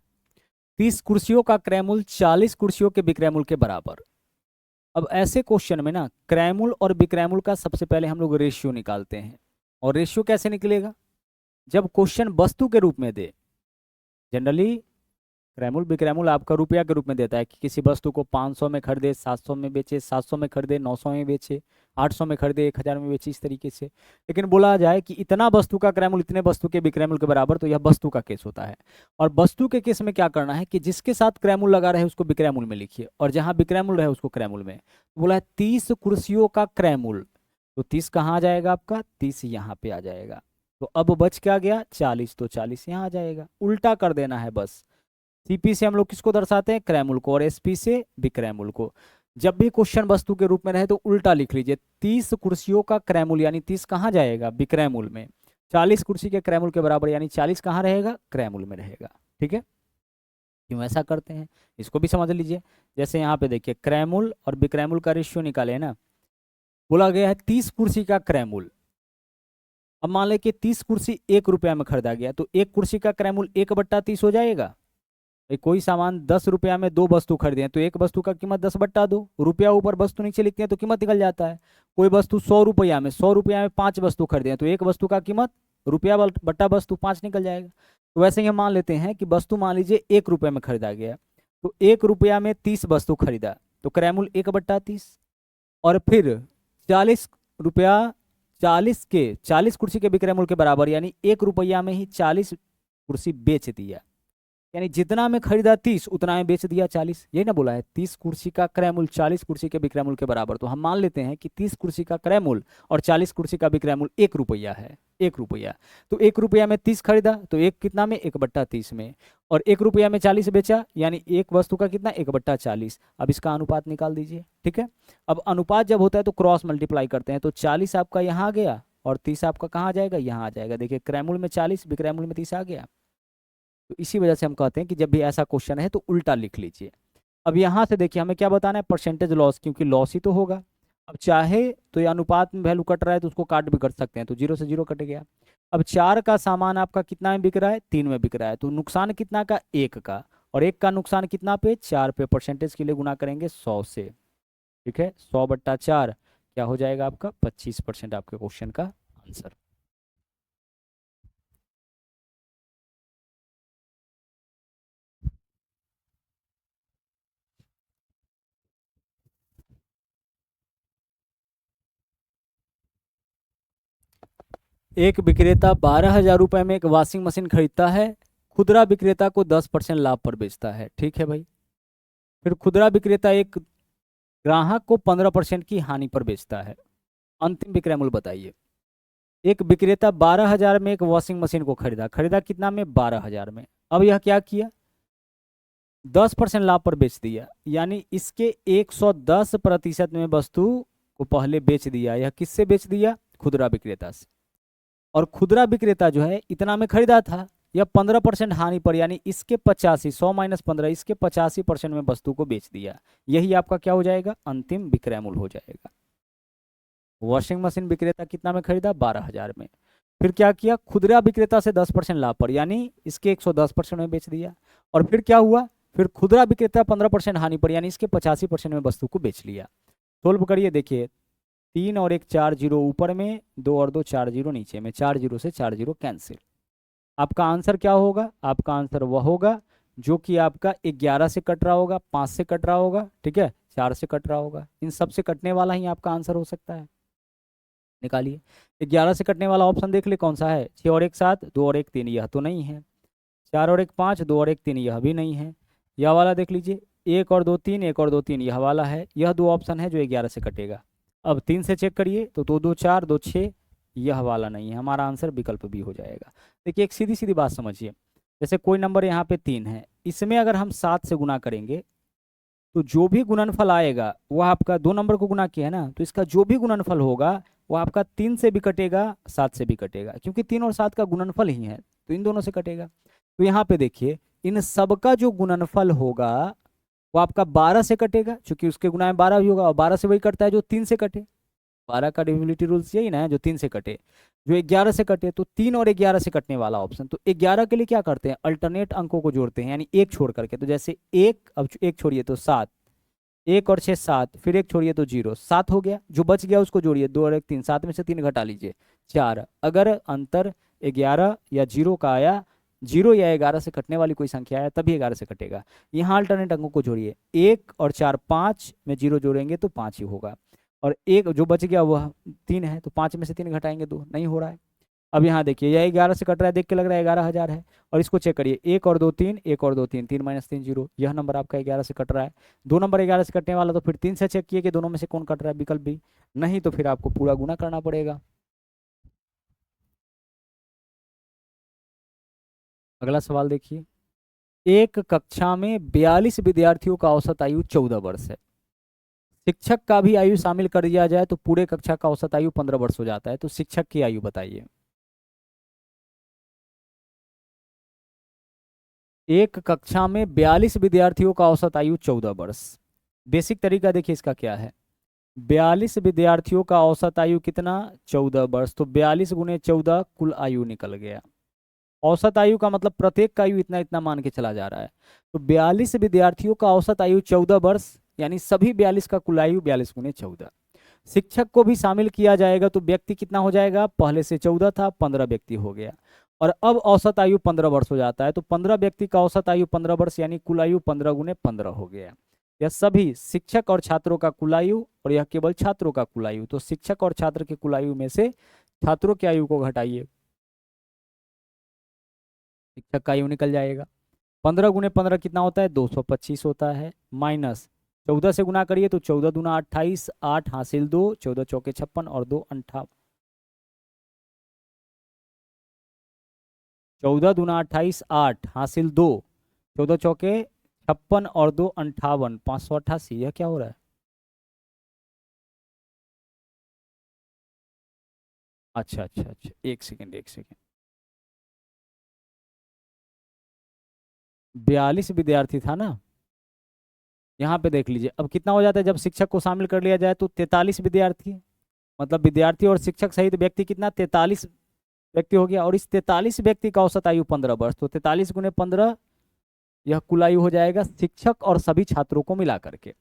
30 कुर्सियों का क्रयमूल्य 40 कुर्सियों के विक्रयमूल्य के बराबर। अब ऐसे क्वेश्चन में ना क्रयमूल्य और विक्रयमूल्य का सबसे पहले हम लोग रेशियो निकालते हैं। और रेशियो कैसे निकलेगा, जब क्वेश्चन वस्तु के रूप में दे। जनरली क्रयमूल्य विक्रयमूल्य आपका रुपया के रूप में देता है कि किसी वस्तु को 500 में खरीदे, 700 में बेचे, 700 में खरीदे, 900 में बेचे, 800 में खरीदे, 1000 में बेचे, इस तरीके से। लेकिन बोला जाए कि इतना वस्तु का क्रयमूल्य इतने वस्तु के विक्रयमूल्य के बराबर, तो यह वस्तु का केस होता है। और वस्तु के केस में क्या करना है कि जिसके साथ क्रयमूल्य लगा रहे उसको विक्रयमूल्य में लिखिए, और जहां विक्रयमूल्य रहे उसको क्रयमूल्य में। बोला है 30 कुर्सियों का क्रयमूल्य, तो 30 कहाँ आ जाएगा आपका, 30 यहाँ पे आ जाएगा। तो अब बच क्या गया, 40, तो 40 यहाँ आ जाएगा। उल्टा कर देना है बस। सीपी से हम लोग किसको दर्शाते हैं, क्रयमूल्य को, और एसपी से विक्रयमूल्य को। जब भी क्वेश्चन वस्तु के रूप में रहे तो उल्टा लिख लीजिए। 30 कुर्सियों का क्रय मूल्य यानी 30 कहाँ जाएगा, विक्रय मूल्य में। 40 कुर्सी के क्रय मूल्य के बराबर यानी 40 कहाँ रहेगा, क्रय मूल्य में रहेगा। ठीक है, क्यों ऐसा करते हैं इसको भी समझ लीजिए। जैसे यहाँ पे देखिए क्रय मूल्य और विक्रय मूल्य का रेशियो निकाले है ना, बोला गया है 30 कुर्सी का क्रय मूल्य। अब मान लें कि 30 कुर्सी 1 रुपया में खरीदा गया, तो एक कुर्सी का क्रय मूल्य 1/30 हो जाएगा। भाई कोई सामान 10 रुपया में 2 वस्तु खरीदे हैं तो एक वस्तु का कीमत 10/2, रुपया ऊपर वस्तु नीचे लिखते हैं तो कीमत निकल जाता है। कोई वस्तु 100 रुपया में 5 वस्तु खरीदे हैं तो एक वस्तु का कीमत रुपया बट्टा वस्तु 5 निकल जाएगा। तो वैसे ही हम मान लेते हैं कि वस्तु मान लीजिए 1 रुपये में खरीदा गया, तो 1 रुपया में 30 वस्तु खरीदा तो क्रय मूल्य 1/30। और फिर 40 रुपया 40 कुर्सी के विक्रय मूल्य के बराबर यानी 1 रुपया में ही 40 कुर्सी बेच दिया, यानी जितना में खरीदा 30 उतना में बेच दिया 40। यही ना बोला है 30 कुर्सी का क्रय मूल्य 40 कुर्सी के विक्रय मूल्य के बराबर। तो हम मान लेते हैं कि 30 कुर्सी का क्रय मूल्य और 40 कुर्सी का विक्रय मूल्य 1 रुपया है, 1 रुपया। तो 1 रुपया में 30 खरीदा तो एक कितना में 1/30 में, और 1 रुपया में 40 बेचा यानी एक वस्तु का कितना 1/40। अब इसका अनुपात निकाल दीजिए। ठीक है, अब अनुपात जब होता है तो क्रॉस मल्टीप्लाई करते हैं, तो 40 आपका यहाँ आ गया और 30 आपका कहाँ आ जाएगा, यहाँ आ जाएगा। देखिए क्रय मूल्य में 40 विक्रय मूल्य में 30 आ गया। तो इसी वजह से हम कहते हैं कि जब भी ऐसा क्वेश्चन है तो उल्टा लिख लीजिए। अब यहाँ से देखिए हमें क्या बताना है, परसेंटेज लॉस, क्योंकि लॉस ही तो होगा। अब चाहे तो ये अनुपात में वैल्यू कट रहा है तो उसको काट भी कर सकते हैं, तो 0 से 0 कट गया। अब 4 का सामान आपका कितना में बिक रहा है, 3 में बिक रहा है, तो नुकसान कितना का, 1 का। और 1 का नुकसान कितना पे, 4 पे। परसेंटेज के लिए गुना करेंगे 100 से। ठीक है, 100/4 क्या हो जाएगा आपका, 25% आपके क्वेश्चन का आंसर। एक विक्रेता 12,000 रुपये में एक वॉशिंग मशीन खरीदता है, खुदरा विक्रेता को 10% लाभ पर बेचता है। ठीक है भाई, फिर खुदरा विक्रेता एक ग्राहक को 15% की हानि पर बेचता है। अंतिम विक्रय मूल्य बताइए। एक विक्रेता 12,000 में एक वॉशिंग मशीन को खरीदा, खरीदा कितना में, 12,000 में। अब यह क्या किया, 10% लाभ पर बेच दिया, यानी इसके 110% में वस्तु को पहले बेच दिया। यह किससे बेच दिया, खुदरा विक्रेता से। और खुदरा विक्रेता जो है इतना में खरीदा था, यह 15% हानि पर, यानी इसके 85, 100 - 15, इसके 85% में वस्तु को बेच दिया। यही आपका क्या हो जाएगा, अंतिम विक्रय मूल्य हो जाएगा। वॉशिंग मशीन विक्रेता कितना में खरीदा, 12,000 में। फिर क्या किया, खुदरा विक्रेता से 10% लाभ पर, यानी इसके 110% में बेच दिया। और फिर क्या हुआ, फिर खुदरा विक्रेता 15% हानि पर, यानी इसके 85% में वस्तु को बेच लिया। सोल्व करिए, देखिए 3 और 1 4 0 ऊपर में, 2 और 2 4 0 नीचे में, 4 0 से 4 0 कैंसिल। आपका आंसर क्या होगा, आपका आंसर वह होगा जो कि आपका 11 से कट रहा होगा, 5 से कट रहा होगा, ठीक है, 4 से कट रहा होगा। इन सब से कटने वाला ही आपका आंसर हो सकता है। निकालिए। 11 से कटने वाला ऑप्शन देख ले कौन सा है, 6 और 1 7, 2 और 1 3, यह तो नहीं है। 4 और 1 5, 2 और 1 3, यह भी नहीं है। यह वाला देख लीजिए, 1 और 2 3, 1 और 2 3, यह वाला है। यह दो ऑप्शन है जो 11 से कटेगा। अब 3 से चेक करिए तो 2 2 4, 2 6, यह वाला नहीं है। हमारा आंसर विकल्प भी हो जाएगा। देखिए एक सीधी सीधी बात समझिए, जैसे कोई नंबर यहाँ पे 3 है, इसमें अगर हम 7 से गुना करेंगे तो जो भी गुणनफल आएगा वह आपका, 2 नंबर को गुना किया है ना, तो इसका जो भी गुणनफल होगा वो आपका 3 से भी कटेगा, 7 से भी कटेगा, क्योंकि 3 और 7 का गुणनफल ही है, तो इन दोनों से कटेगा। तो यहाँ पे देखिए इन सबका जो गुणनफल होगा वो आपका 12 से कटेगा, क्योंकि उसके गुना में 12 भी होगा, और 12 से वही कटता है जो 3 से कटे। 12 का डिविजिबिलिटी रूल्स यही ना है, जो 3 से कटे, जो 11 से कटे। तो 3 और 11 से कटने वाला ऑप्शन। तो 11 के लिए क्या करते हैं, अल्टरनेट अंकों को जोड़ते हैं, यानी एक छोड़ करके। तो जैसे एक, अब एक छोड़िए तो 7, 1 और 6 7, फिर एक छोड़िए तो 0, 7 हो गया। जो बच गया उसको जोड़िए, 2 और 1 3, 7 में से 3 घटा लीजिए, 4। अगर अंतर 11 या 0 का आया, 0 या 11 से कटने वाली कोई संख्या आया, तभी 11 से कटेगा। यहाँ अल्टरनेट अंकों को जोड़िए, 1 और 4 5 में 0 जोड़ेंगे तो 5 ही होगा। और एक जो बच गया वह 3 है, तो 5 में से 3 घटाएंगे 2, नहीं हो रहा है। अब यहाँ देखिए यह 11 से कट रहा है, देख के लग रहा है 11,000 है। और इसको चेक करिए, 1 और 2 3, 1 और 2 3, 3 - 3 0, यह नंबर आपका 11 से कट रहा है। 2 नंबर 11 से कटने वाला, तो फिर 3 से चेक किए कि दोनों में से कौन कट रहा है, विकल्प भी। नहीं तो फिर आपको पूरा गुना करना पड़ेगा। अगला सवाल देखिए, एक कक्षा में 42 विद्यार्थियों का औसत आयु 14 वर्ष है। शिक्षक का भी आयु शामिल कर दिया जाए तो पूरे कक्षा का औसत आयु 15 वर्ष हो जाता है। तो शिक्षक की आयु बताइए। एक कक्षा में 42 विद्यार्थियों का औसत आयु 14 वर्ष। बेसिक तरीका देखिए इसका क्या है। 42 विद्यार्थियों का औसत आयु कितना, 14 वर्ष। तो 42 गुने 14 कुल आयु निकल गया। औसत आयु का मतलब प्रत्येक का आयु इतना इतना मान के चला जा रहा है। तो 42 विद्यार्थियों का औसत आयु 14 वर्ष, यानी सभी 42 का कुल आयु 42 गुने 14। शिक्षक को भी शामिल किया जाएगा तो व्यक्ति कितना हो जाएगा, पहले से 14 था, 15 व्यक्ति हो गया। और अब औसत आयु 15 वर्ष हो जाता है। तो 15 व्यक्ति का औसत आयु 15 वर्ष, यानी कुल आयु 15 गुने 15 हो गया। यह सभी शिक्षक और छात्रों का कुल आयु, और यह केवल छात्रों का कुल आयु। तो शिक्षक और छात्र के कुल आयु में से छात्रों की आयु को घटाइए, शिक्षक का आयु निकल जाएगा। 15 गुने 15 कितना होता है, 225 होता है। माइनस 14 से गुना करिए तो 14 दूना 28, 8 हासिल 2, 14 चौके 56 और 2 58। 14 दूना 28, 8 हासिल 2, 14 चौके 56 और 2 58, 588। यह क्या हो रहा है? अच्छा अच्छा अच्छा, एक सेकेंड एक सेकेंड। 42 विद्यार्थी था ना, यहाँ पे देख लीजिए अब कितना हो जाता है। जब शिक्षक को शामिल कर लिया जाए तो 43 विद्यार्थी, मतलब विद्यार्थी और शिक्षक सहित व्यक्ति कितना, 43 व्यक्ति हो गया। और इस 43 व्यक्ति का औसत आयु 15 वर्ष। तो 43 गुने 15 यह कुल आयु हो जाएगा शिक्षक और सभी छात्रों को मिला करके।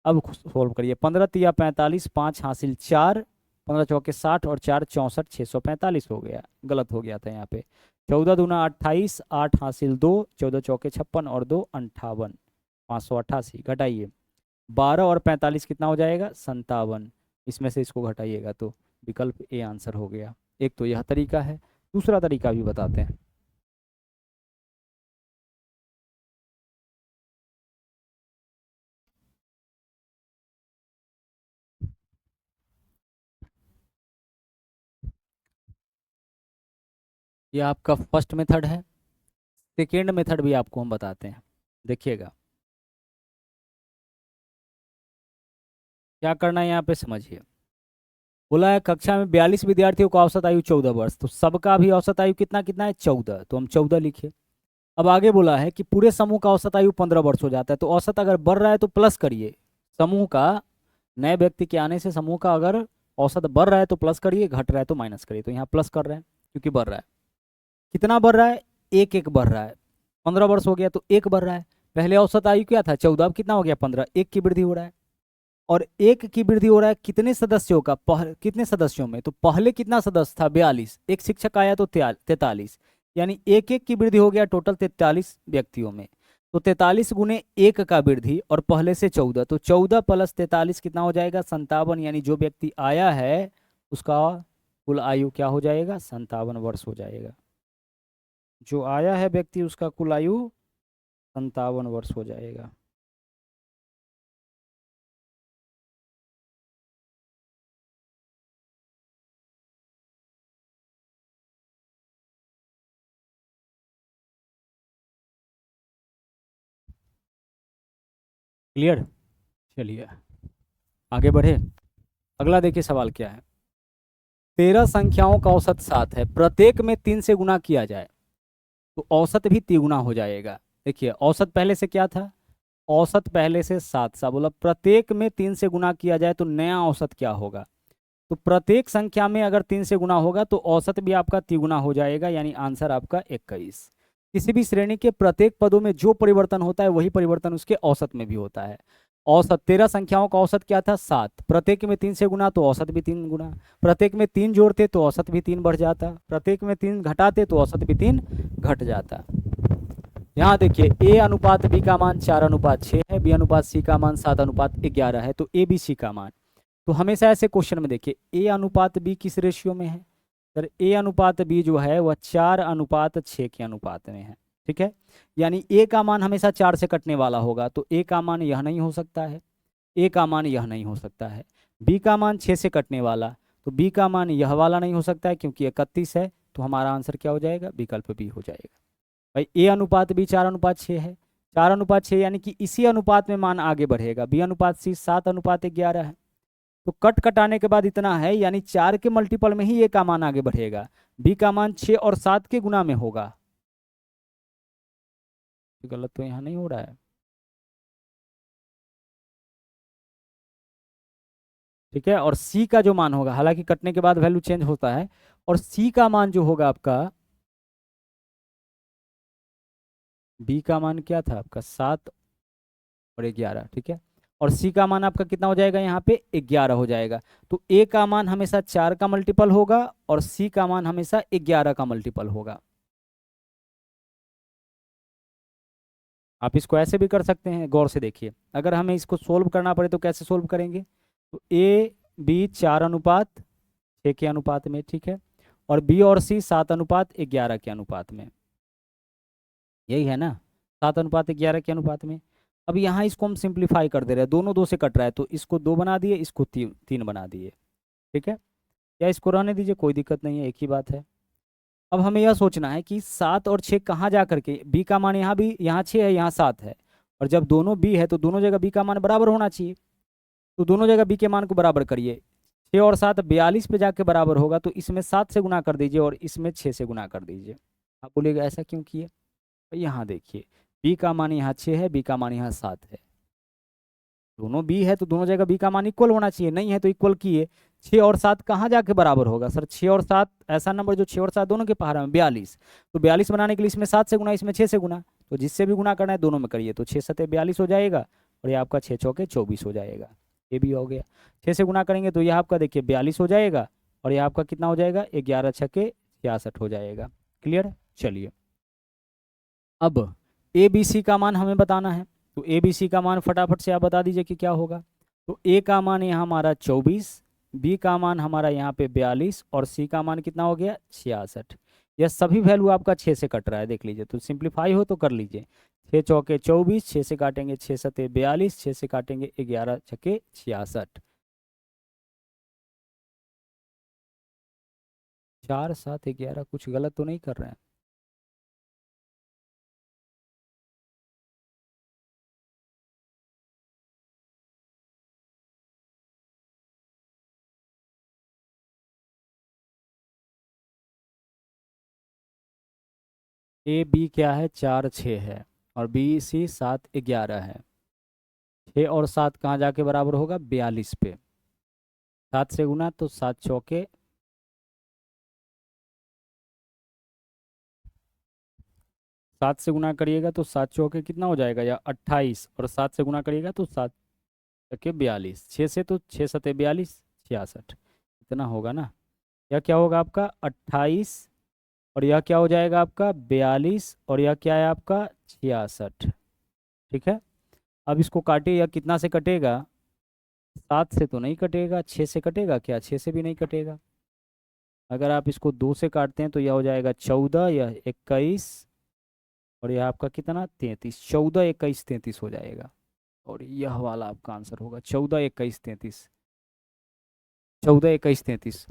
अब सोल्व करिए। 15 तिया 45, 5 हासिल 4, 15 चौके 60 और 4 64, 645 हो गया। गलत हो गया था यहाँ पे। 14 दूना 28, 8 हासिल 2, 14 चौके 56 और 2 58, 588। घटाइए 12 और 45 कितना हो जाएगा, 57। इसमें से इसको घटाइएगा तो विकल्प ए आंसर हो गया। एक तो यह तरीका है, दूसरा तरीका भी बताते हैं। ये आपका फर्स्ट मेथड है। सेकेंड मेथड भी आपको हम बताते हैं, देखिएगा क्या करना है यहाँ पे, समझिए। बोला है कक्षा में 42 विद्यार्थियों का औसत आयु 14 वर्ष। तो सबका भी औसत आयु कितना कितना है, 14। तो हम 14 लिखे। अब आगे बोला है कि पूरे समूह का औसत आयु 15 वर्ष हो जाता है। तो औसत अगर बढ़ रहा है तो प्लस करिए, समूह का नए व्यक्ति के आने से समूह का अगर औसत बढ़ रहा है तो प्लस करिए, घट रहा है तो माइनस करिए। तो यहाँ प्लस कर रहे हैं क्योंकि बढ़ रहा है। कितना बढ़ रहा है, एक एक बढ़ रहा है। 15 वर्ष हो गया तो एक बढ़ रहा है। पहले औसत आयु क्या था, 14, अब कितना हो गया, 15। एक की वृद्धि हो रहा है। और एक की वृद्धि हो रहा है कितने सदस्यों का, कितने सदस्यों में, तो पहले कितना सदस्य था, 42, एक शिक्षक आया तो 43, यानी एक एक की वृद्धि हो गया टोटल 43 व्यक्तियों में। तो 43 गुने एक का वृद्धि और पहले से 14, तो 14 प्लस 43 कितना हो जाएगा, 57। यानी जो व्यक्ति आया है उसका कुल आयु क्या हो जाएगा, 57 वर्ष हो जाएगा। जो आया है व्यक्ति उसका कुल आयु 57 वर्ष हो जाएगा। क्लियर? चलिए आगे बढ़े। अगला देखिए सवाल क्या है। 13 संख्याओं का औसत 7 है, प्रत्येक में 3 से गुना किया जाए तो औसत भी तिगुना हो जाएगा। देखिए औसत पहले से क्या था, औसत पहले से 7 सा, बोला प्रत्येक में 3 से गुना किया जाए तो नया औसत क्या होगा। तो प्रत्येक संख्या में अगर 3 से गुना होगा तो औसत भी आपका तिगुना हो जाएगा, यानी आंसर आपका 21। किसी भी श्रेणी के प्रत्येक पदों में जो परिवर्तन होता है वही परिवर्तन उसके औसत में भी होता है। औसत 13 संख्याओं का औसत क्या था, 7। प्रत्येक में 3 से गुना तो औसत भी 3 गुना। प्रत्येक में 3 जोड़ते तो औसत भी 3 बढ़ जाता। प्रत्येक में 3 घटाते तो औसत भी 3 घट जाता। यहाँ देखिए ए अनुपात बी का मान 4:6 है, बी अनुपात सी का मान 7:11 है। तो ए बी सी का मान, तो हमेशा ऐसे क्वेश्चन में देखिए ए अनुपात बी किस रेशियो में है, सर ए अनुपात बी जो है वह 4:6 के अनुपात में है। ठीक है, यानी ए का मान हमेशा 4 से कटने वाला होगा। तो ए का मान यह नहीं हो सकता है, ए का मान यह नहीं हो सकता है। बी का मान 6 से कटने वाला, तो बी का मान यह वाला नहीं हो सकता है क्योंकि 31 है। तो हमारा आंसर क्या हो जाएगा, विकल्प बी हो जाएगा। भाई ए अनुपात बी 4:6 है, 4:6 यानी कि इसी अनुपात में मान आगे बढ़ेगा। B/C 7:11 है। तो कट कटाने के बाद इतना है, यानी 4 के मल्टीपल में ही ए का मान आगे बढ़ेगा। बी का मान 6 और 7 के गुना में होगा। गलत तो यहाँ नहीं हो रहा है, ठीक है। और सी का जो मान होगा, हालांकि कटने के बाद वैल्यू चेंज होता है, और सी का मान जो होगा आपका, बी का मान क्या था आपका 7 और 11, ठीक है। और सी का मान आपका कितना हो जाएगा, यहाँ पे 11 हो जाएगा। तो ए का मान हमेशा 4 का मल्टीपल होगा और सी का मान हमेशा 11 का मल्टीपल होगा। आप इसको ऐसे भी कर सकते हैं, गौर से देखिए। अगर हमें इसको सोल्व करना पड़े तो कैसे सोल्व करेंगे, तो ए बी 4:6 के अनुपात में, ठीक है, और बी और सी 7:11 के अनुपात में, यही है ना, 7:11 के अनुपात में। अब यहाँ इसको हम सिंप्लीफाई कर दे रहे हैं, दोनों दो से कट रहा है, तो इसको 2 बना दिए, इसको 3 बना दिए, ठीक है। या इसको रहने दीजिए, कोई दिक्कत नहीं है, एक ही बात है। अब हमें यह सोचना है कि 7 और 6 कहाँ जा करके, बी का मान यहाँ भी, यहाँ 6 है, यहाँ 7 है, और जब दोनों बी है तो दोनों जगह बी का मान बराबर होना चाहिए। तो दोनों जगह बी के मान को बराबर करिए। 6 और 7 42 पे जाके बराबर होगा, तो इसमें 7 से गुना कर दीजिए और इसमें 6 से गुना कर दीजिए। आप बोलिएगा ऐसा क्यों किए, तो यहाँ देखिए, बी का मान यहाँ 6 है, बी का मान यहाँ 7 है, दोनों बी है तो दोनों जगह बी का मान इक्वल होना चाहिए, नहीं है तो इक्वल किए। 6 और 7 कहाँ जाके बराबर होगा सर, 6 और 7 ऐसा नंबर जो 6 और 7 दोनों के पहाड़ा में 42, तो 42 बनाने के लिए इसमें 7 से गुना, इसमें 6 से गुना, तो जिससे भी गुना करना है दोनों में करिए, तो 6 सत्ते 42 हो जाएगा, और ये आपका 6 चौके 24 हो जाएगा, ये भी हो गया। 6 से गुना करेंगे तो यह आपका देखिए 42 हो जाएगा, और यह आपका कितना हो जाएगा, 11 छक्के 66 हो जाएगा। क्लियर, चलिए अब ए बी सी का मान हमें बताना है, तो ए बी सी का मान फटाफट से आप बता दीजिए कि क्या होगा। तो ए का मान यहाँ हमारा 24, बी का मान हमारा यहाँ पे 42, और सी का मान कितना हो गया 66। यह सभी वैल्यू आपका 6 से कट रहा है, देख लीजिए, तो सिंप्लीफाई हो तो कर लीजिए। 6 चौके 24, 6 से काटेंगे 6 सत्ते 42, 6 से काटेंगे 11 छक्के 66, 4 7 11, कुछ गलत तो नहीं कर रहे हैं। ए बी क्या है, 4 6 है, और बी सी 7 11 है। 6 और 7 कहाँ जाके बराबर होगा, 42 पे, 7 से गुना तो 7 चौके, 7 से गुना करिएगा तो 7 चौके कितना हो जाएगा, या 28, और 7 से गुना करिएगा तो 7 चौके 42, 6 से तो 6 सत्ते 42 66, इतना होगा ना। यह क्या होगा आपका 28, और यह क्या हो जाएगा आपका 42, और यह क्या है आपका 66, ठीक है। अब इसको काटिए, यह कितना से कटेगा, 7 से तो नहीं कटेगा, 6 से कटेगा क्या, 6 से भी नहीं कटेगा। अगर आप इसको 2 से काटते हैं तो यह हो जाएगा 14, यह 21, और यह आपका कितना 33, 14 21 33 हो जाएगा, और यह वाला आपका आंसर होगा 14 21 33, 14 21 33।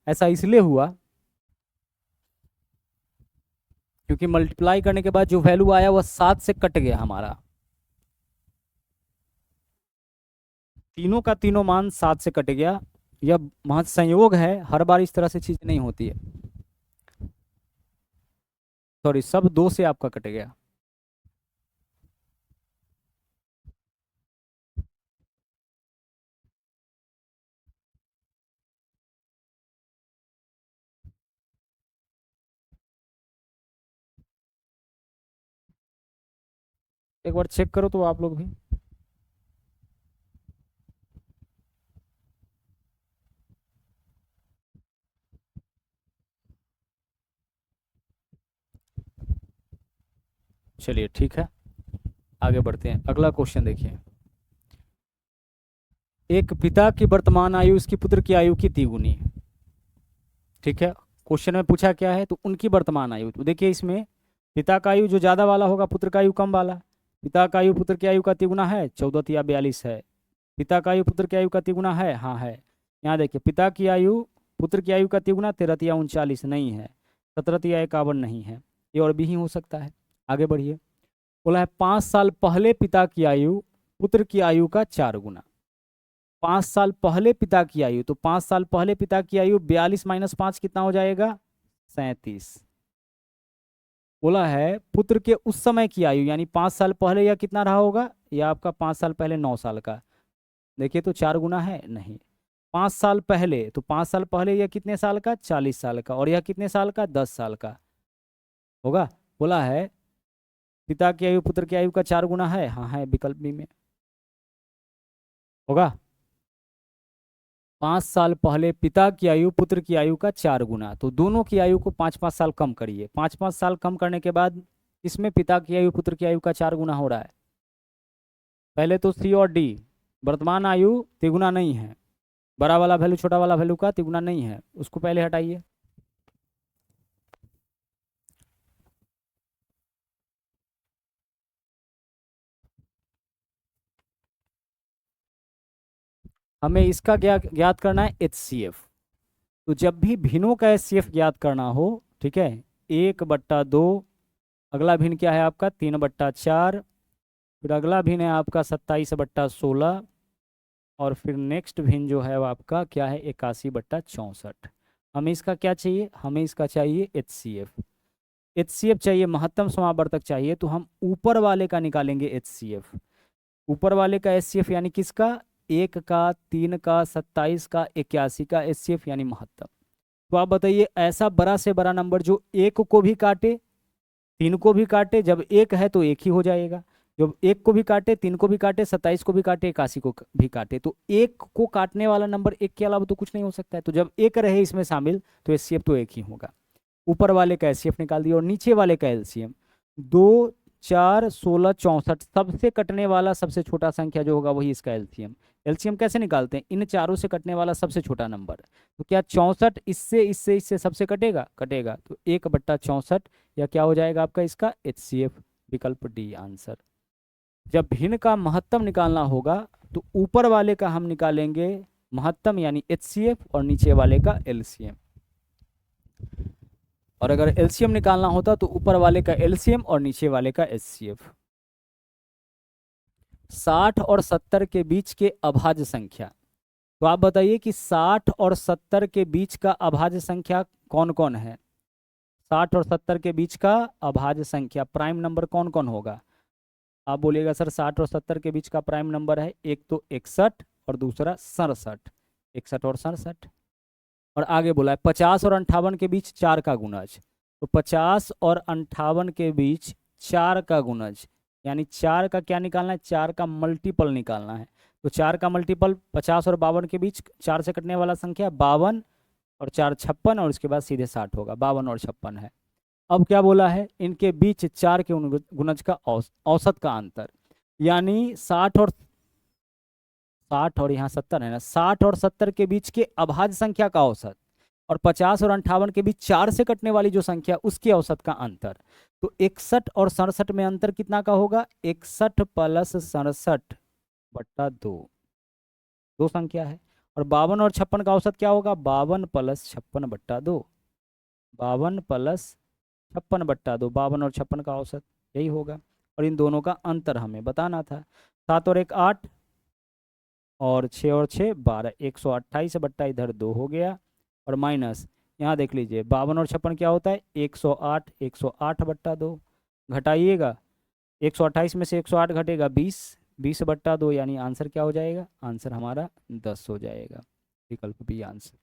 ऐसा इसलिए हुआ क्योंकि मल्टीप्लाई करने के बाद जो वैल्यू आया वह 7 से कट गया हमारा, तीनों का तीनों मान 7 से कट गया। यह महज संयोग है, हर बार इस तरह से चीज़ नहीं होती है। सॉरी, सब 2 से आपका कट गया। एक बार चेक करो तो आप लोग भी। चलिए ठीक है, आगे बढ़ते हैं। अगला क्वेश्चन देखिए, एक पिता की वर्तमान आयु उसकी पुत्र की आयु की तिगुनी, ठीक है। क्वेश्चन में पूछा क्या है, तो उनकी वर्तमान आयु, तो देखिए इसमें पिता का आयु जो ज़्यादा वाला होगा, पुत्र का आयु कम वाला। पिता का आयु पुत्र की आयु का तिगुना है, 14 तिया 42 है। पिता का आयु पुत्र की आयु का तिगुना है, हाँ है। यहाँ देखिए, पिता की आयु पुत्र की आयु का तिगुना 13 तिया 39 नहीं है, 17 तिया 51 नहीं है, ये और भी ही हो सकता है। आगे बढ़िए, बोला है 5 साल पहले पिता की आयु पुत्र की आयु का 4 गुना। 5 साल पहले पिता की आयु, तो 5 साल पहले पिता की आयु 42 - 5 कितना हो जाएगा? 37। बोला है पुत्र के उस समय की आयु, यानी 5 साल पहले यह कितना रहा होगा? यह आपका 5 साल पहले 9 साल का। देखिए तो 4 गुना है नहीं। 5 साल पहले, तो 5 साल पहले यह कितने साल का? 40 साल का। और यह कितने साल का? 10 साल का होगा। बोला है पिता की आयु पुत्र की आयु का 4 गुना है। हाँ है, विकल्प बी में होगा। 5 साल पहले पिता की आयु पुत्र की आयु का 4 गुना, तो दोनों की आयु को 5-5 साल कम करिए। 5-5 साल कम करने के बाद इसमें पिता की आयु पुत्र की आयु का 4 गुना हो रहा है। पहले तो सी और डी, वर्तमान आयु तिगुना नहीं है, बड़ा वाला वैल्यू छोटा वाला वैल्यू का तिगुना नहीं है, उसको पहले हटाइए। हमें इसका ज्ञात करना है HCF। तो जब भी भिन्नों का HCF ज्ञात करना हो, ठीक है, 1/2, अगला भिन्न क्या है आपका? 3/4, फिर अगला भिन्न है आपका 27/16, और फिर नेक्स्ट भिन्न जो है वो आपका क्या है? 81/64। हमें इसका क्या चाहिए? हमें इसका चाहिए HCF। HCF चाहिए, महत्तम समावर्तक चाहिए, तो हम ऊपर वाले का निकालेंगे HCF। ऊपर वाले का HCF यानी किसका? 1 का, 3 का, 27 का, 81 का HCF यानी महत्तम। तो आप बताइए ऐसा बड़ा से बड़ा नंबर जो 1 को भी काटे 3 को भी काटे, जब 1 है तो 1 ही हो जाएगा, जब 1 को भी काटे 3 को भी काटे 27 को भी काटे 81 को भी काटे, तो 1 को काटने वाला नंबर 1 के अलावा तो कुछ नहीं हो सकता है। तो जब 1 रहे इसमें शामिल तो HCF तो 1 ही होगा। ऊपर वाले का HCF निकाल दिया, और नीचे वाले का LCM 2, 4, 16, 64, सबसे कटने वाला सबसे छोटा संख्या जो होगा वही इसका LCM। LCM कैसे निकालते हैं? इन चारों से कटने वाला सबसे छोटा नंबर। तो क्या 64 इससे इससे इससे सबसे कटेगा? कटेगा, तो 1/64 या क्या हो जाएगा आपका इसका? HCF। विकल्प डी आंसर। जब भिन्न का महत्तम निकालना होगा तो ऊपर वाले का हम निकालेंगे महत्तम यानी HCF, और नीचे वाले का LCM। और अगर LCM निकालना होता तो ऊपर वाले का LCM और नीचे वाले का HCF। 60 और 70 के बीच के अभाज्य संख्या। तो आप बताइए कि 60 और 70 के बीच का अभाज्य संख्या कौन कौन है? 60 और 70 के बीच का अभाज्य संख्या प्राइम नंबर कौन कौन होगा? आप बोलिएगा सर 60 और 70 के बीच का प्राइम नंबर है, एक तो 61 और दूसरा 67। 61 और 67। और आगे बोला है 50 और 58 के बीच 4 का गुणज। तो 50 और 58 के बीच 4 का गुणज, यानी 4 का क्या निकालना है? 4 का मल्टीपल निकालना है। तो 4 का मल्टीपल 50 और 52 के बीच 4 से कटने वाला संख्या 52, और 4 56, और उसके बाद सीधे 60 होगा। 52 और 56 है। अब क्या बोला है? इनके बीच 4 के गुणज का औसत का अंतर, यानी 60 और यहाँ 70 है ना, 60 और 70 के बीच के अभाज्य संख्या का औसत, और 50 और 58 के बीच 4 से कटने वाली जो संख्या उसके औसत का अंतर। तो 61 और 67 में अंतर कितना का होगा? 61 + 67/2, दो संख्या है। और 52 और 56 का औसत क्या होगा? 52 + 56/2, 52 + 56/2, 52 और 56 का औसत यही होगा। और इन दोनों का अंतर हमें बताना था। 7 और 1 8, और 6 और 6 12, 128 इधर 2 हो गया, और माइनस यहाँ देख लीजिए 52 और 56 क्या होता है? 108, 108/2 घटाइएगा, 128 में से 108 घटेगा 20, 20/2, यानी आंसर क्या हो जाएगा? आंसर हमारा 10 हो जाएगा। विकल्प बी आंसर।